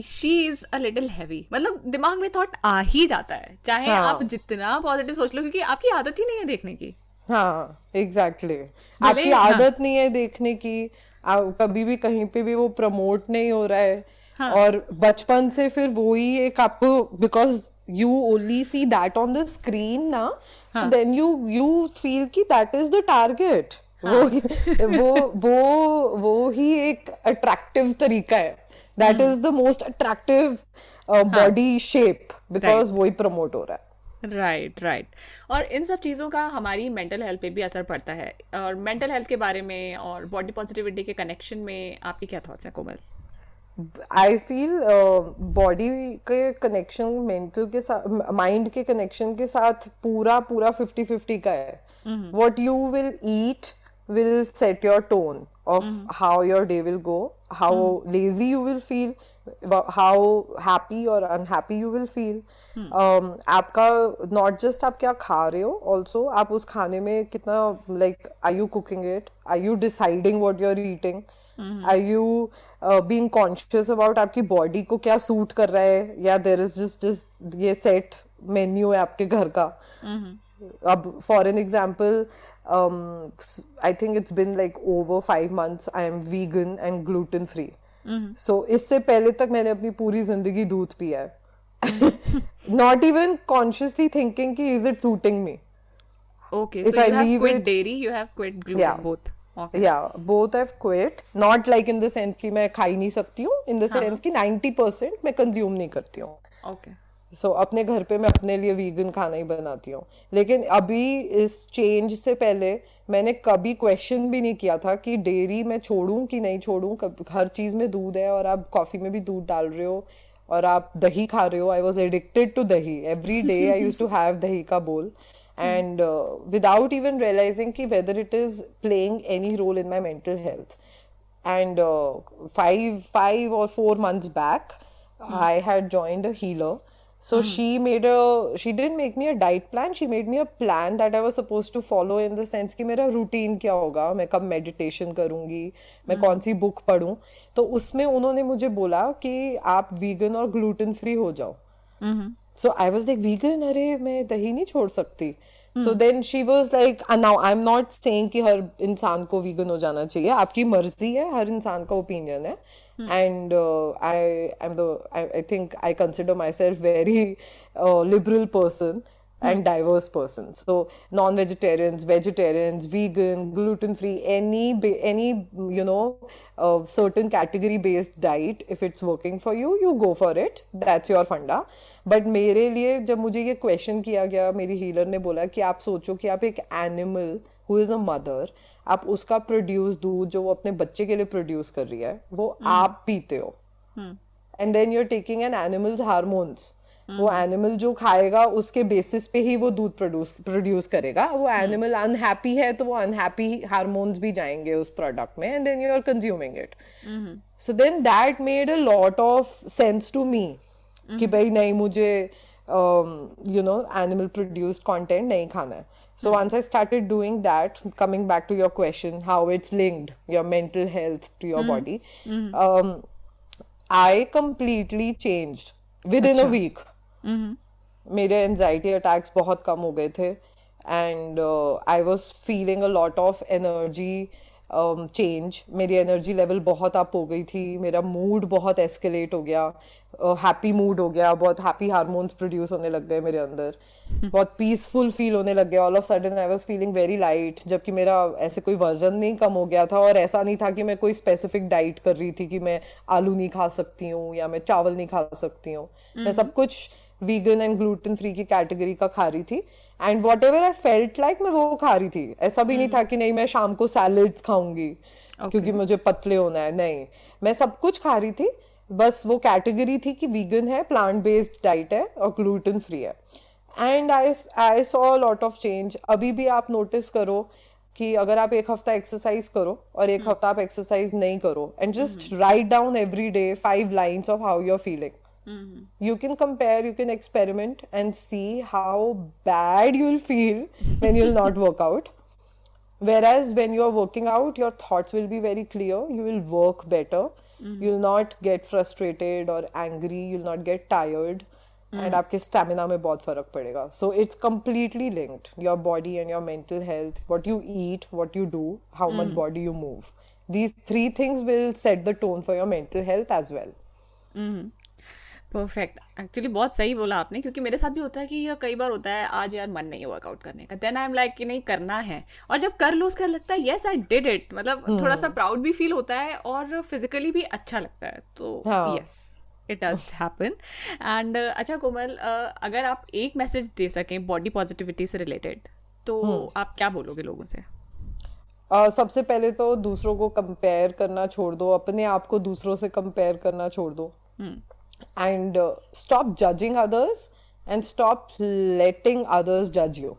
she is a little heavy. मतलब दिमाग में थॉट आ ही जाता है, चाहे आप जितना पॉजिटिव सोच लो, क्योंकि आपकी आदत ही नहीं है देखने की. हाँ, एग्जैक्टली. आपकी आदत नहीं है देखने की. कभी भी कहीं पे भी वो प्रमोट नहीं हो रहा है. और बचपन से फिर वो ही एक आपको, because you only see that on the screen ना, सो देन यू फील कि दैट इज द टारगेट. वो ही एक अट्रैक्टिव तरीका है. That is the most attractive body shape, because वो ही प्रमोट हो रहा है. राइट. और इन सब चीज़ों का हमारी मेंटल हेल्थ पे भी असर पड़ता है. और मेंटल हेल्थ के बारे में और बॉडी पॉजिटिविटी के कनेक्शन में आपके क्या थॉट्स हैं कोमल? आई फील बॉडी के कनेक्शन मेंटल के साथ, माइंड के कनेक्शन के साथ पूरा 50-50 का है. What you will eat will set your tone of how your day will go, how lazy you will feel, how happy or unhappy you will feel. आपका not just आप क्या खा रहे हो, also आप उस खाने में कितना, like are you cooking it, are you deciding what you're eating, are you being conscious about आपकी body को क्या सूट कर रहा है, या there is just ये set menu है आपके घर का. अब for an example, I think it's been like over 5 months I am vegan and gluten free. So इससे पहले तक मैंने अपनी पूरी जिंदगी दूध पिया है. Not even consciously thinking कि is it suiting me. Okay, so you have quit dairy, you have quit gluten, both. Okay. Yeah, both I've quit. Not like in the sense कि मैं खा ही नहीं सकती हूँ, in the sense कि 90% मैं consume नहीं करती हूँ. Okay. So अपने घर पे मैं अपने लिए वीगन खाना ही बनाती हूँ. लेकिन अभी इस चेंज से पहले मैंने कभी क्वेश्चन भी नहीं किया था कि डेयरी मैं छोड़ूं कि नहीं छोड़ूं. हर चीज़ में दूध है, और आप कॉफ़ी में भी दूध डाल रहे हो, और आप दही खा रहे हो. I was addicted to dahi. Every day I use to have दही का बोल, and without even realizing कि whether it is playing any role in my mental health. And 5 or 4 months back, I had joined a healer. So she didn't make me a diet plan, she made me a plan that I was supposed to follow, in the sense कि मेरा routine क्या होगा, मैं कब meditation करूँगी, मैं कौन सी book पढूं. तो उसमें उन्होंने मुझे बोला कि आप वीगन और ग्लूटेन फ्री हो जाओ. So I was like, vegan, अरे मैं दही नहीं छोड़ सकती. So then she was like, now I'm not saying कि हर इंसान को vegan हो जाना चाहिए, आपकी मर्जी है, हर इंसान का ओपिनियन है. And I think I consider myself very liberal person. and diverse person. So non-vegetarians, vegetarians, vegan, gluten-free, any certain category-based diet, if it's working for you, you go for it. That's your funda. But मेरे लिए जब मुझे ये question किया गया, मेरी healer ने बोला कि आप सोचो कि आप एक animal who is a mother, आप उसका प्रोड्यूस दूध जो वो अपने बच्चे के लिए प्रोड्यूस कर रही है वो आप पीते हो, and then you are taking an animal's hormones. वो एनिमल जो खाएगा उसके बेसिस पे ही वो दूध प्रोड्यूस करेगा. वो एनिमल अनहैप्पी है तो वो अनहैप्पी हार्मोन्स भी जाएंगे उस प्रोडक्ट में, and then you are consuming it. So then that made a lot of sense to me कि भाई नहीं, मुझे एनिमल प्रोड्यूस्ड कंटेंट नहीं खाना है. So once I started doing that, coming back to your question, how it's linked, your mental health to your body, I completely changed within a week. मेरे anxiety attacks बहुत कम हो गए थे, and I was feeling a lot of energy change. मेरी energy level बहुत up हो गई थी, मेरा मूड बहुत एस्केलेट हो गया, हैप्पी मूड हो गया, बहुत हैप्पी हार्मोन्स प्रोड्यूस होने लग गए मेरे अंदर, बहुत पीसफुल फील होने लग गया. All of sudden I was feeling very light, जबकि मेरा ऐसे कोई वजन नहीं कम हो गया था, और ऐसा नहीं था कि मैं कोई स्पेसिफिक डाइट कर रही थी कि मैं आलू नहीं खा सकती हूँ या मैं चावल नहीं खा सकती हूँ. मैं सब कुछ वीगन एंड ग्लूटेन फ्री की कैटेगरी का खा रही थी, and what ever I felt like मैं वो खा रही थी. ऐसा भी नहीं था कि नहीं मैं शाम को सैलेड्स खाऊंगी क्योंकि मुझे पतले होना है, नहीं, मैं सब कुछ खा रही थी. बस वो कैटेगरी थी कि वीगन है, प्लांट बेस्ड डाइट है और ग्लूटेन फ्री है. And I saw lot of change. अभी भी आप नोटिस करो कि अगर आप एक हफ्ता एक्सरसाइज करो और एक हफ्ता आप एक्सरसाइज नहीं करो, and just write down every day 5 lines of how you're feeling. You can compare, you can experiment and see how bad you'll feel when you'll not work out. Whereas when you're working out, your thoughts will be very clear, you will work better, you'll not get frustrated or angry, you'll not get tired, and आपके stamina में बहुत फर्क पड़ेगा. So it's completely linked, your body and your mental health, what you eat, what you do, how much body you move. These 3 things will set the tone for your mental health as well. Perfect. Actually बहुत सही बोला आपने, क्योंकि मेरे साथ भी होता है कि यह कई बार होता है आज यार मन नहीं है वर्कआउट करने का, देन आई एम लाइक कि नहीं करना है, और जब कर लो उसका लगता है यस आई डिड इट, मतलब थोड़ा सा प्राउड भी फील होता है और फिजिकली भी अच्छा लगता है. तो yes, it does happen. And अच्छा कोमल, अगर आप एक मैसेज दे सकें बॉडी पॉजिटिविटी से रिलेटेड, तो आप क्या बोलोगे लोगों से? सबसे पहले तो दूसरों को कंपेयर करना छोड़ दो, अपने आप को दूसरों से कंपेयर करना छोड़ दो, and stop judging others and stop letting others judge you.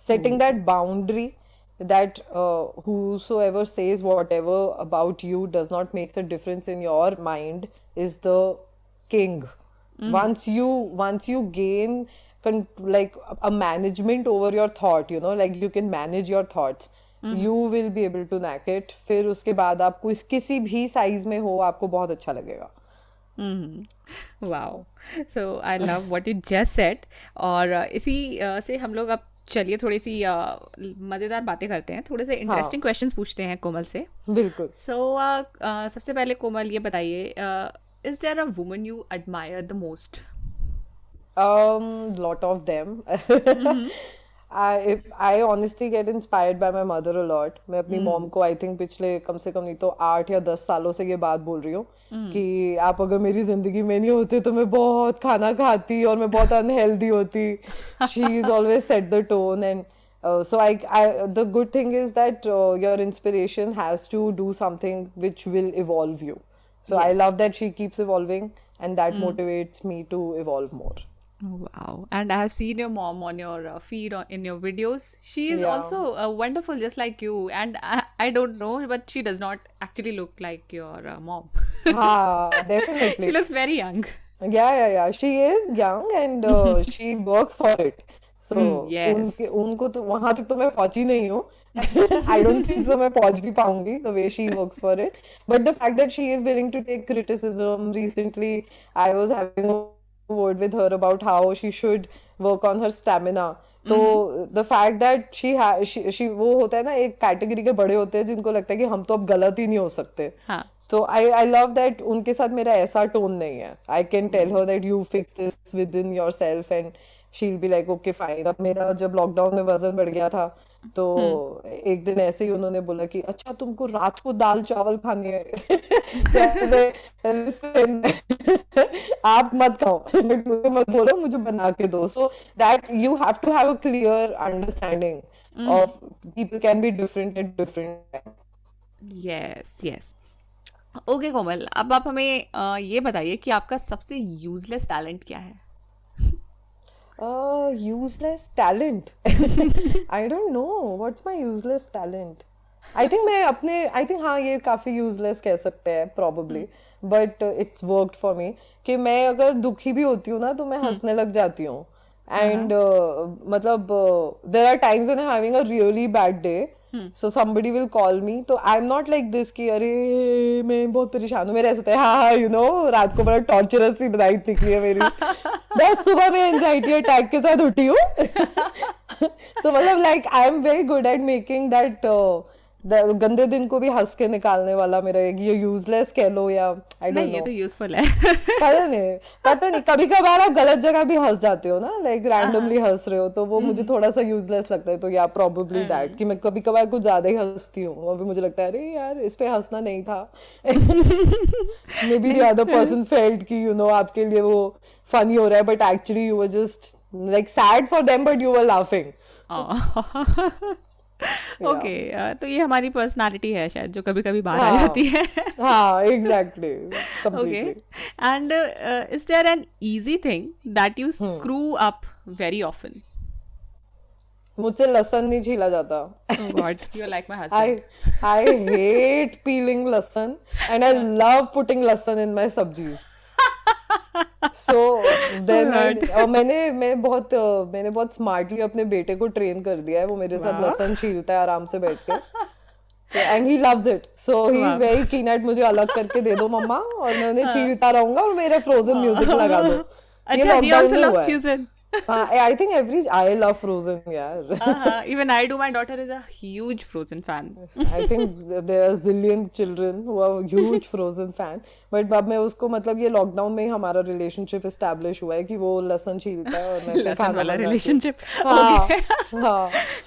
Setting that boundary that whosoever says whatever about you does not make the difference in your mind is the king. Once you gain like a management over your thought, like you can manage your thoughts, you will be able to knack it. फिर उसके बाद आपको किसी भी size में हो आपको बहुत अच्छा लगेगा. Wow, so I love what you just said. और इसी से हम लोग अब चलिए थोड़ी सी मज़ेदार बातें करते हैं, थोड़े से इंटरेस्टिंग क्वेश्चंस पूछते हैं कोमल से. बिल्कुल. सो सबसे पहले कोमल ये बताइए, is there a woman you admire the most? Lot of them. I honestly get inspired by my mother a lot. मैं अपनी मॉम को आई थिंक पिछले कम से कम नहीं तो 8 या 10 सालों से ये बात बोल रही हूँ कि आप अगर मेरी जिंदगी में नहीं होते तो मैं बहुत खाना खाती और मैं बहुत अनहेल्दी होती. She is always set the tone, and so the good thing is that your inspiration has to do something which will evolve you. So I love that she keeps evolving, and that motivates me to evolve more. Wow. And I have seen your mom on your feed in your videos. She is also wonderful, just like you. And I don't know, but she does not actually look like your mom. Definitely. She looks very young. Yeah. She is young, and she works for it. So yes. उनको तो वहाँ तक तो मैं पहुँची नहीं हूँ. I don't think so मैं पहुँच भी पाऊंगी the way she works for it. But the fact that she is willing to take criticism, recently I was having a word with her about how she should work on her stamina. तो the fact that she वो होता है ना, एक category के बड़े होते हैं जिनको लगता है कि हम तो अब गलत ही नहीं हो सकते. तो I love that उनके साथ मेरा ऐसा टोन नहीं है. I can tell her that you fix this within yourself, and she'll be like okay fine. अब मेरा जब लॉकडाउन में वजन बढ़ गया था तो एक दिन ऐसे ही उन्होंने बोला कि अच्छा तुमको रात को दाल चावल खानी है. So I was like, listen, आप मत खाओ, but मुझे मत बोलो, मुझे बना के दो. So that you have to have a clear understanding of people can be different at different times. Yes yes. Okay Komal, अब आप हमें ये बताइए कि आपका सबसे यूजलेस टैलेंट क्या है. Useless talent. I don't know. What's my useless talent? I think हाँ ये काफी useless कह सकते हैं probably, but it's worked for me. कि मैं अगर दुखी भी होती हूँ ना तो मैं हंसने लग जाती हूँ. And मतलब there are times when I'm having a really bad day. So somebody will call me. तो I'm not like this कि अरे मैं बहुत परेशान हूँ. मेरे ऐसा होता है हाँ you know रात को बड़ा torturous सी नाइट निकली है मेरी. बस सुबह मैं एंजाइटी अटैक के साथ उठी हूँ. So मतलब like I am very good at making that गंदे दिन को भी हंस के निकालने वाला मेरा ये यूजलेस कह लो या आई डोंट नो. ये तो यूजफुल है. पता नहीं कभी कभार आप गलत जगह भी हंस जाते हो ना, लाइक रैंडमली हंस रहे हो तो वो मुझे थोड़ा सा यूजलेस लगता है. तो या प्रोबेबली दैट कि मैं कभी कभार कुछ ज्यादा ही हंसती हूँ और फिर मुझे लगता है अरे यार इस पे हंसना नहीं था. May be the other person felt कि यू नो आपके लिए वो फनी हो रहा है but actually you were just like sad for them but you were laughing. Okay, तो ये हमारी पर्सनालिटी है शायद जो कभी कभी बाहर आ जाती है. हाँ exactly. Okay, and is there an easy thing that you screw up very often? मुझसे लहसुन नहीं छीला जाता. Oh God, you're like my husband. I hate peeling लहसुन and I love putting लहसुन in my सब्जीज. So then मैंने बहुत smartly अपने बेटे को ट्रेन कर दिया है. वो मेरे साथ लहसुन छीलता है आराम से बैठ के and he loves it. So he is very keen at मुझे अलग करके दे दो मम्मा और मैं उन्हें छीलता रहूंगा और मेरा फ्रोजन म्यूजिक लगा दो. अच्छा, he also loves fusion. I think I love Frozen, yeah. Even I do. My daughter is a huge Frozen fan. I think there are zillion children who are huge Frozen fan. But अब मैं उसको मतलब ये lockdown में ही हमारा relationship establish हुआ है कि वो लहसुन छीलता है और मैं लहसुन वाला रिलेशनशिप. हाँ.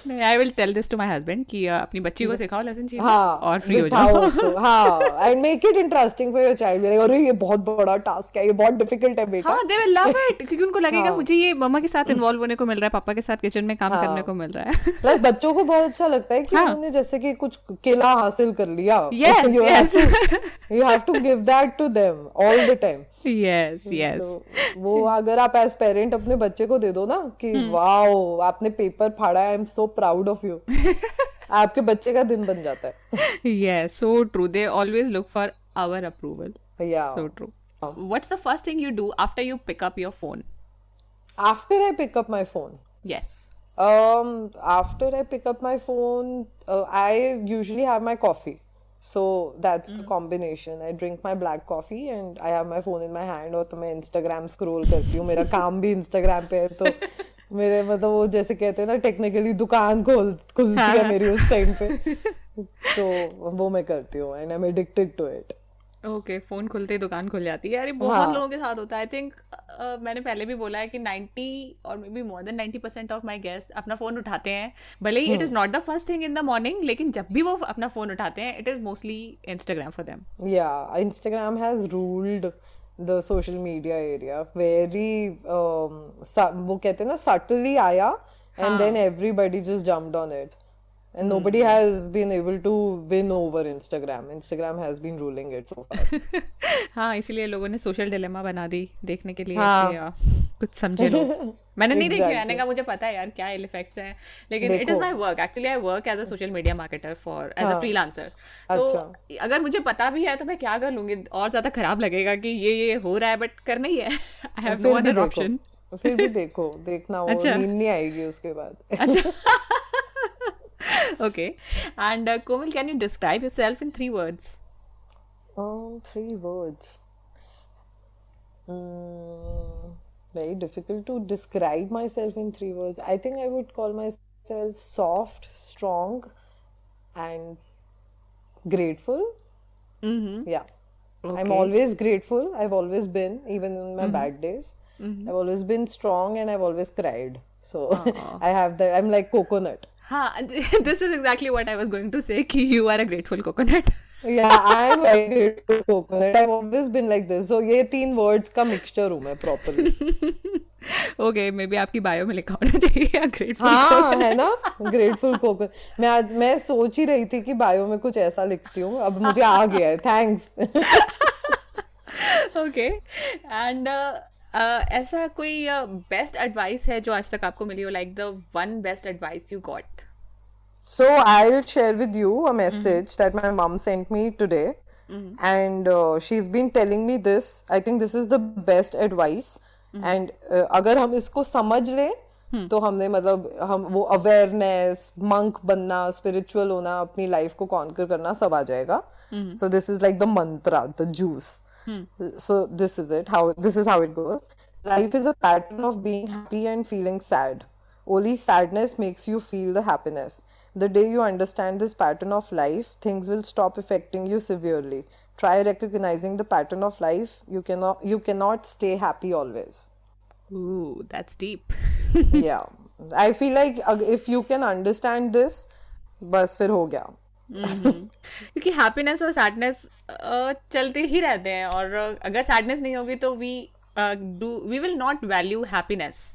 नहीं, I will tell this to my husband कि अपनी बच्ची को सिखाओ लहसुन छीलना और फ्री हो जाओ उसको. हाँ, and make it interesting for your child. अरे ये बहुत बड़ा टास्क है, ये बहुत डिफिकल्ट है बेटा. हाँ, they will love it क्योंकि उनको लगेगा मुझे ये मम्मा के साथ इन्वॉल्व होने को मिल रहा है, पापा के साथ किचन में काम करने को मिल रहा है. प्लस बच्चों को बहुत अच्छा लगता है कि उन्होंने जैसे कि कुछ केला हासिल कर लिया. Yes, you have to give that to them all the time. Yes, yes. So, वो अगर आप एज पेरेंट अपने बच्चे को दे दो ना कि वाओ आपने पेपर फाड़ा है, आई am so proud of you, आपके बच्चे का दिन बन जाता है. Yes, so true. They always look for our approval. Yeah. So true. What's the first thing you do after you pick up your phone? After I pick up my phone? Yes. After I pick up my phone, I usually have my coffee. So that's the combination. I drink my black coffee and I have my phone in my hand और तो मैं Instagram scroll करती हूँ. मेरा काम भी Instagram पे है तो मेरे मतलब वो जैसे कहते हैं ना टेक्निकली दुकान खुलती है मेरी उस टाइम पे. तो वो मैं करती हूँ and I'm addicted to it. Okay, phone खुलते ही दुकान खुल जाती है. अरे बहुत लोगों के साथ होता है. आई थिंक मैंने पहले भी बोला है कि 90 और maybe more than 90% of my guest अपना फोन उठाते हैं. भले ही it is not the first thing in the morning, लेकिन जब भी वो अपना फोन उठाते हैं it is mostly Instagram for them. या Instagram has ruled the social media area very. वो कहते हैं ना सटली आया and then everybody just jumped on it. And nobody has been able to win over Instagram. Instagram has been ruling it so far. हाँ, इसीलिए लोगों ने social dilemma बना दी देखने के लिए. हाँ. कुछ समझे लोग. मैंने नहीं देखी, मैंने कहा मुझे पता है यार क्या इफेक्ट्स हैं, लेकिन it is my work. Actually I work as a social media marketer for as a freelancer. तो अगर मुझे पता भी है तो मैं क्या कर लूंगी, और ज्यादा खराब लगेगा कि ये हो रहा है बट करना ही है. I have no other option. फिर भी देखना वो नींद नहीं आएगी उसके बाद. अच्छा. Okay, and Komal, can you describe yourself in 3 words? 3 words. Very difficult to describe myself in 3 words. I think I would call myself soft, strong, and grateful. Yeah. Okay. I'm always grateful. I've always been, even in my bad days. I've always been strong and I've always cried. So I have that. I'm like coconut. हाँ, this is exactly what I was going to say कि you are a grateful coconut. Yeah, I'm very grateful coconut. I've always been like this. So ये 3 words का mixture हूँ मैं properly. Okay, maybe आपकी bio में लिखा होना चाहिए ग्रेटफुल. हाँ है ना, ग्रेटफुल कोकोनट. मैं सोच ही रही थी कि बायो में कुछ ऐसा लिखती हूँ. अब मुझे आ गया है. थैंक्स. ओके. एंड ऐसा कोई बेस्ट एडवाइस है जो आज तक आपको मिली हो, like the one best advice you got? So I'll share with you a message that my mom sent me today, and she's been telling me this. I think this is the best advice. And अगर हम इसको समझ लें तो हमने मतलब हम वो अवेयरनेस, मंक बनना, स्पिरिचुअल होना, अपनी लाइफ को कॉन्कर करना सब आ जाएगा. So this is like the mantra, the juice. So this is it. This is how it goes. Life is a pattern of being happy and feeling sad. Only sadness makes you feel the happiness. The day you understand this pattern of life, things will stop affecting you severely. Try recognizing the pattern of life. You cannot stay happy always. Ooh, that's deep. Yeah. I feel like if you can understand this, बस फिर हो गया. क्योंकि happiness और sadness चलते ही रहते हैं, और अगर सैडनेस नहीं होगी तो we will not value happiness.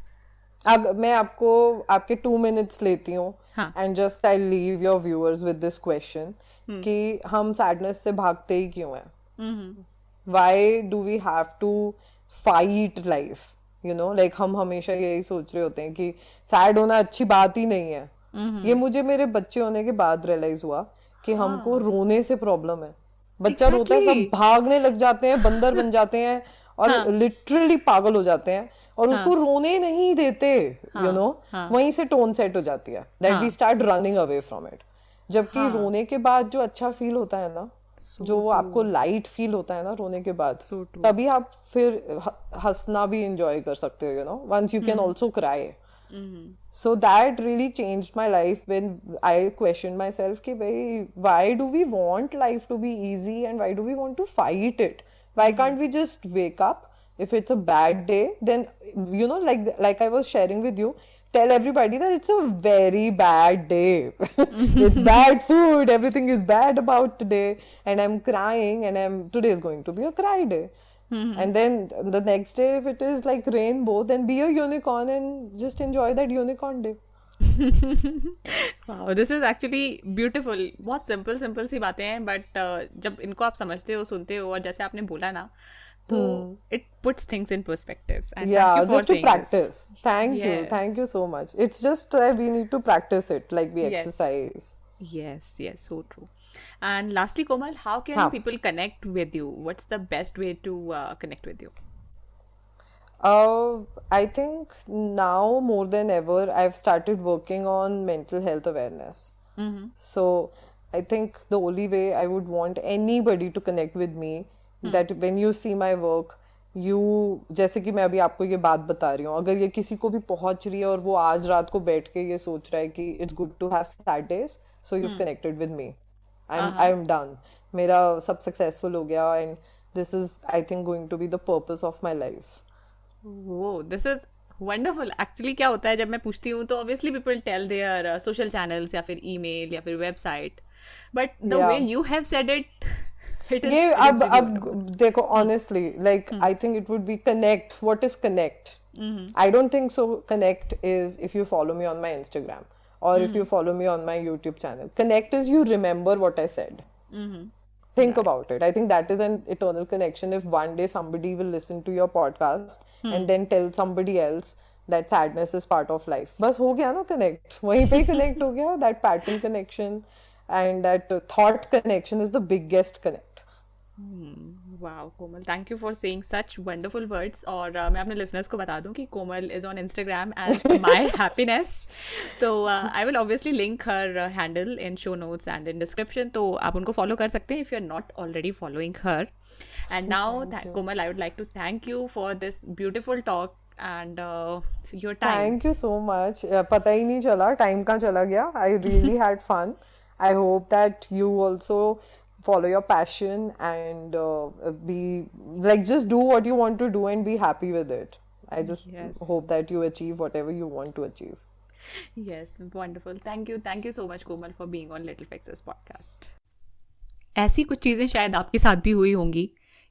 अब मैं आपको आपके 2 minutes लेती हूँ. हाँ. And just I'll leave your viewers with this question कि हम सैडनेस से भागते ही क्यों हैं? Why do we have to fight life? You know, like हम हमेशा यही सोच रहे होते हैं कि सैड होना अच्छी बात ही नहीं है. ये मुझे मेरे बच्चे होने के बाद रियलाइज हुआ कि हमको रोने से प्रॉब्लम है. बच्चा रोता है, सब भागने लग जाते हैं, बंदर बन जाते हैं और लिटरली पागल हो जाते हैं, और उसको रोने नहीं देते. यू नो, वहीं से टोन सेट हो जाती है, that we start running away from it. जबकि रोने के बाद जो अच्छा फील होता है ना, जो आपको लाइट फील होता है ना रोने के बाद, तभी आप फिर हंसना भी एंजॉय कर सकते हो. You know, once you can also cry. So that really changed my life when I questioned myself कि भाई, why do we want life to be easy and why do we want to fight it? Why can't we just wake up? If it's a bad day, then, you know, like I was sharing with you, tell everybody that it's a very bad day. It's bad food, everything is bad about today, and I'm crying, and today is going to be a cry day. And then the next day, if it is like rainbow, then be a unicorn and just enjoy that unicorn day. Wow, this is actually beautiful. बहुत simple सी बातें हैं, but जब इनको आप समझते हो, सुनते हो, और जैसे आपने बोला ना, तो it puts things in perspectives. And yeah, thank you for just to saying practice. this. Thank you so much. It's just we need to practice it like we exercise. Yes, so true. And lastly, Komal, how can people connect with you? What's the best way to connect with you? I think now more than ever, I've started working on mental health awareness. So I think the only way I would want anybody to connect with me, that when you see my work, जैसे कि मैं अभी आपको ये बात बता रही हूँ, अगर ये किसी को भी पहुंच रही है और वो आज रात को बैठ के ये सोच रहा है कि it's good to have sad days, so you've connected with me. I'm done. मेरा सब successful हो गया, and this is, I think, going to be the purpose of my life. Whoa, this is wonderful. Actually क्या होता है, जब मैं पूछती हूँ तो obviously people tell their social channels या फिर email या फिर website, but the way you have said it, it is, ये it is really अब देखो, honestly, like I think it would be connect. What is connect? I don't think so. Connect is if you follow me on my Instagram or if you follow me on my YouTube channel. Connect is you remember what I said. Think about it. I think that is an eternal connection. If one day somebody will listen to your podcast and then tell somebody else that sadness is part of life, बस हो गया ना connect. वहीं पे connect हो गया. That pattern connection and that thought connection is the biggest connect. Wow, Komal, thank you for saying such wonderful words. और मैं अपने listeners को बता दूं कि Komal is on Instagram as my happiness. तो I will obviously link her handle in show notes and in description. तो आप उनको follow कर सकते हैं if you're not already following her. And now, Komal, I would like to thank you for this beautiful talk and your time. Thank you so much. पता ही नहीं चला time कहाँ चला गया. I really had fun. I hope that you also follow your passion and be like, just do what you want to do and be happy with it. I just Yes. hope that you achieve whatever you want to achieve. Yes, wonderful. Thank you so much Komal for being on Little Fixes podcast. ऐसी कुछ चीज़ें शायद आपके साथ भी हुई होंगी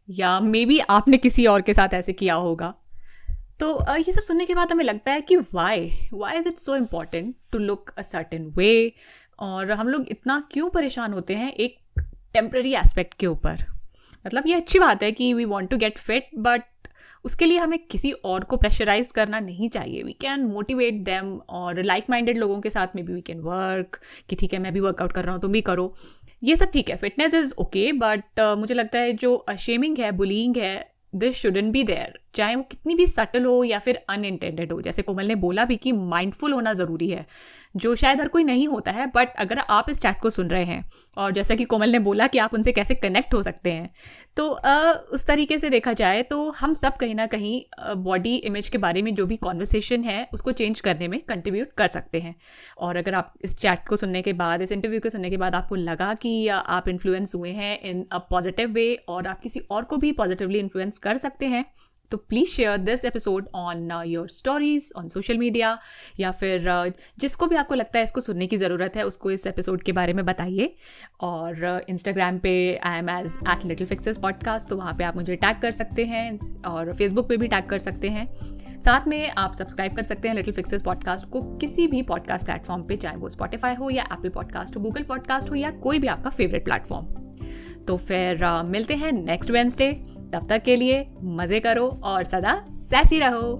या मे बी आपने किसी और के साथ ऐसे किया होगा. तो ये सब सुनने के बाद हमें लगता है कि why is it so important to look a certain way, और हम लोग इतना क्यों परेशान होते हैं एक टेम्पररी एस्पेक्ट के ऊपर. मतलब ये अच्छी बात है कि we want to get fit, but उसके लिए हमें किसी और को प्रेशराइज करना नहीं चाहिए. वी कैन मोटिवेट देम, और लाइक माइंडेड लोगों के साथ में भी वी कैन वर्क कि ठीक है मैं भी वर्कआउट कर रहा हूँ तुम भी करो. ये सब ठीक है, फिटनेस इज़ ओके, बट मुझे लगता है जो शेमिंग है, बुलिंग है, दिस शुडंट बी देयर, चाहे वो कितनी भी सटल हो या फिर अनइंटेंडेड हो. जैसे कोमल ने बोला भी कि माइंडफुल होना ज़रूरी है, जो शायद हर कोई नहीं होता है. बट अगर आप इस चैट को सुन रहे हैं, और जैसा कि कोमल ने बोला कि आप उनसे कैसे कनेक्ट हो सकते हैं, तो उस तरीके से देखा जाए तो हम सब कहीं ना कहीं बॉडी इमेज के बारे में जो भी कॉन्वर्सेशन है उसको चेंज करने में कंट्रीब्यूट कर सकते हैं. और अगर आप इस चैट को सुनने के बाद, इस इंटरव्यू को सुनने के बाद आपको लगा कि आप इन्फ्लुएंस हुए हैं इन अ पॉजिटिव वे और आप किसी और को भी पॉजिटिवली इन्फ्लुएंस कर सकते हैं, तो please share this episode on your stories on social media, या फिर जिसको भी आपको लगता है इसको सुनने की ज़रूरत है उसको इस एपिसोड के बारे में बताइए. और इंस्टाग्राम पे आई एम एज @littlefixespodcast, तो वहाँ पे आप मुझे टैग कर सकते हैं, और फेसबुक पे भी टैग कर सकते हैं. साथ में आप सब्सक्राइब कर सकते हैं लिटिल फिक्सेस पॉडकास्ट को किसी भी पॉडकास्ट प्लेटफॉर्म पे, चाहे वो स्पॉटिफाई हो या एप्पल पॉडकास्ट हो, गूगल पॉडकास्ट हो या कोई भी आपका फेवरेट प्लेटफॉर्म. तो फिर मिलते हैं नेक्स्ट वेडनेसडे. तब तक के लिए मज़े करो और सदा सैसी रहो.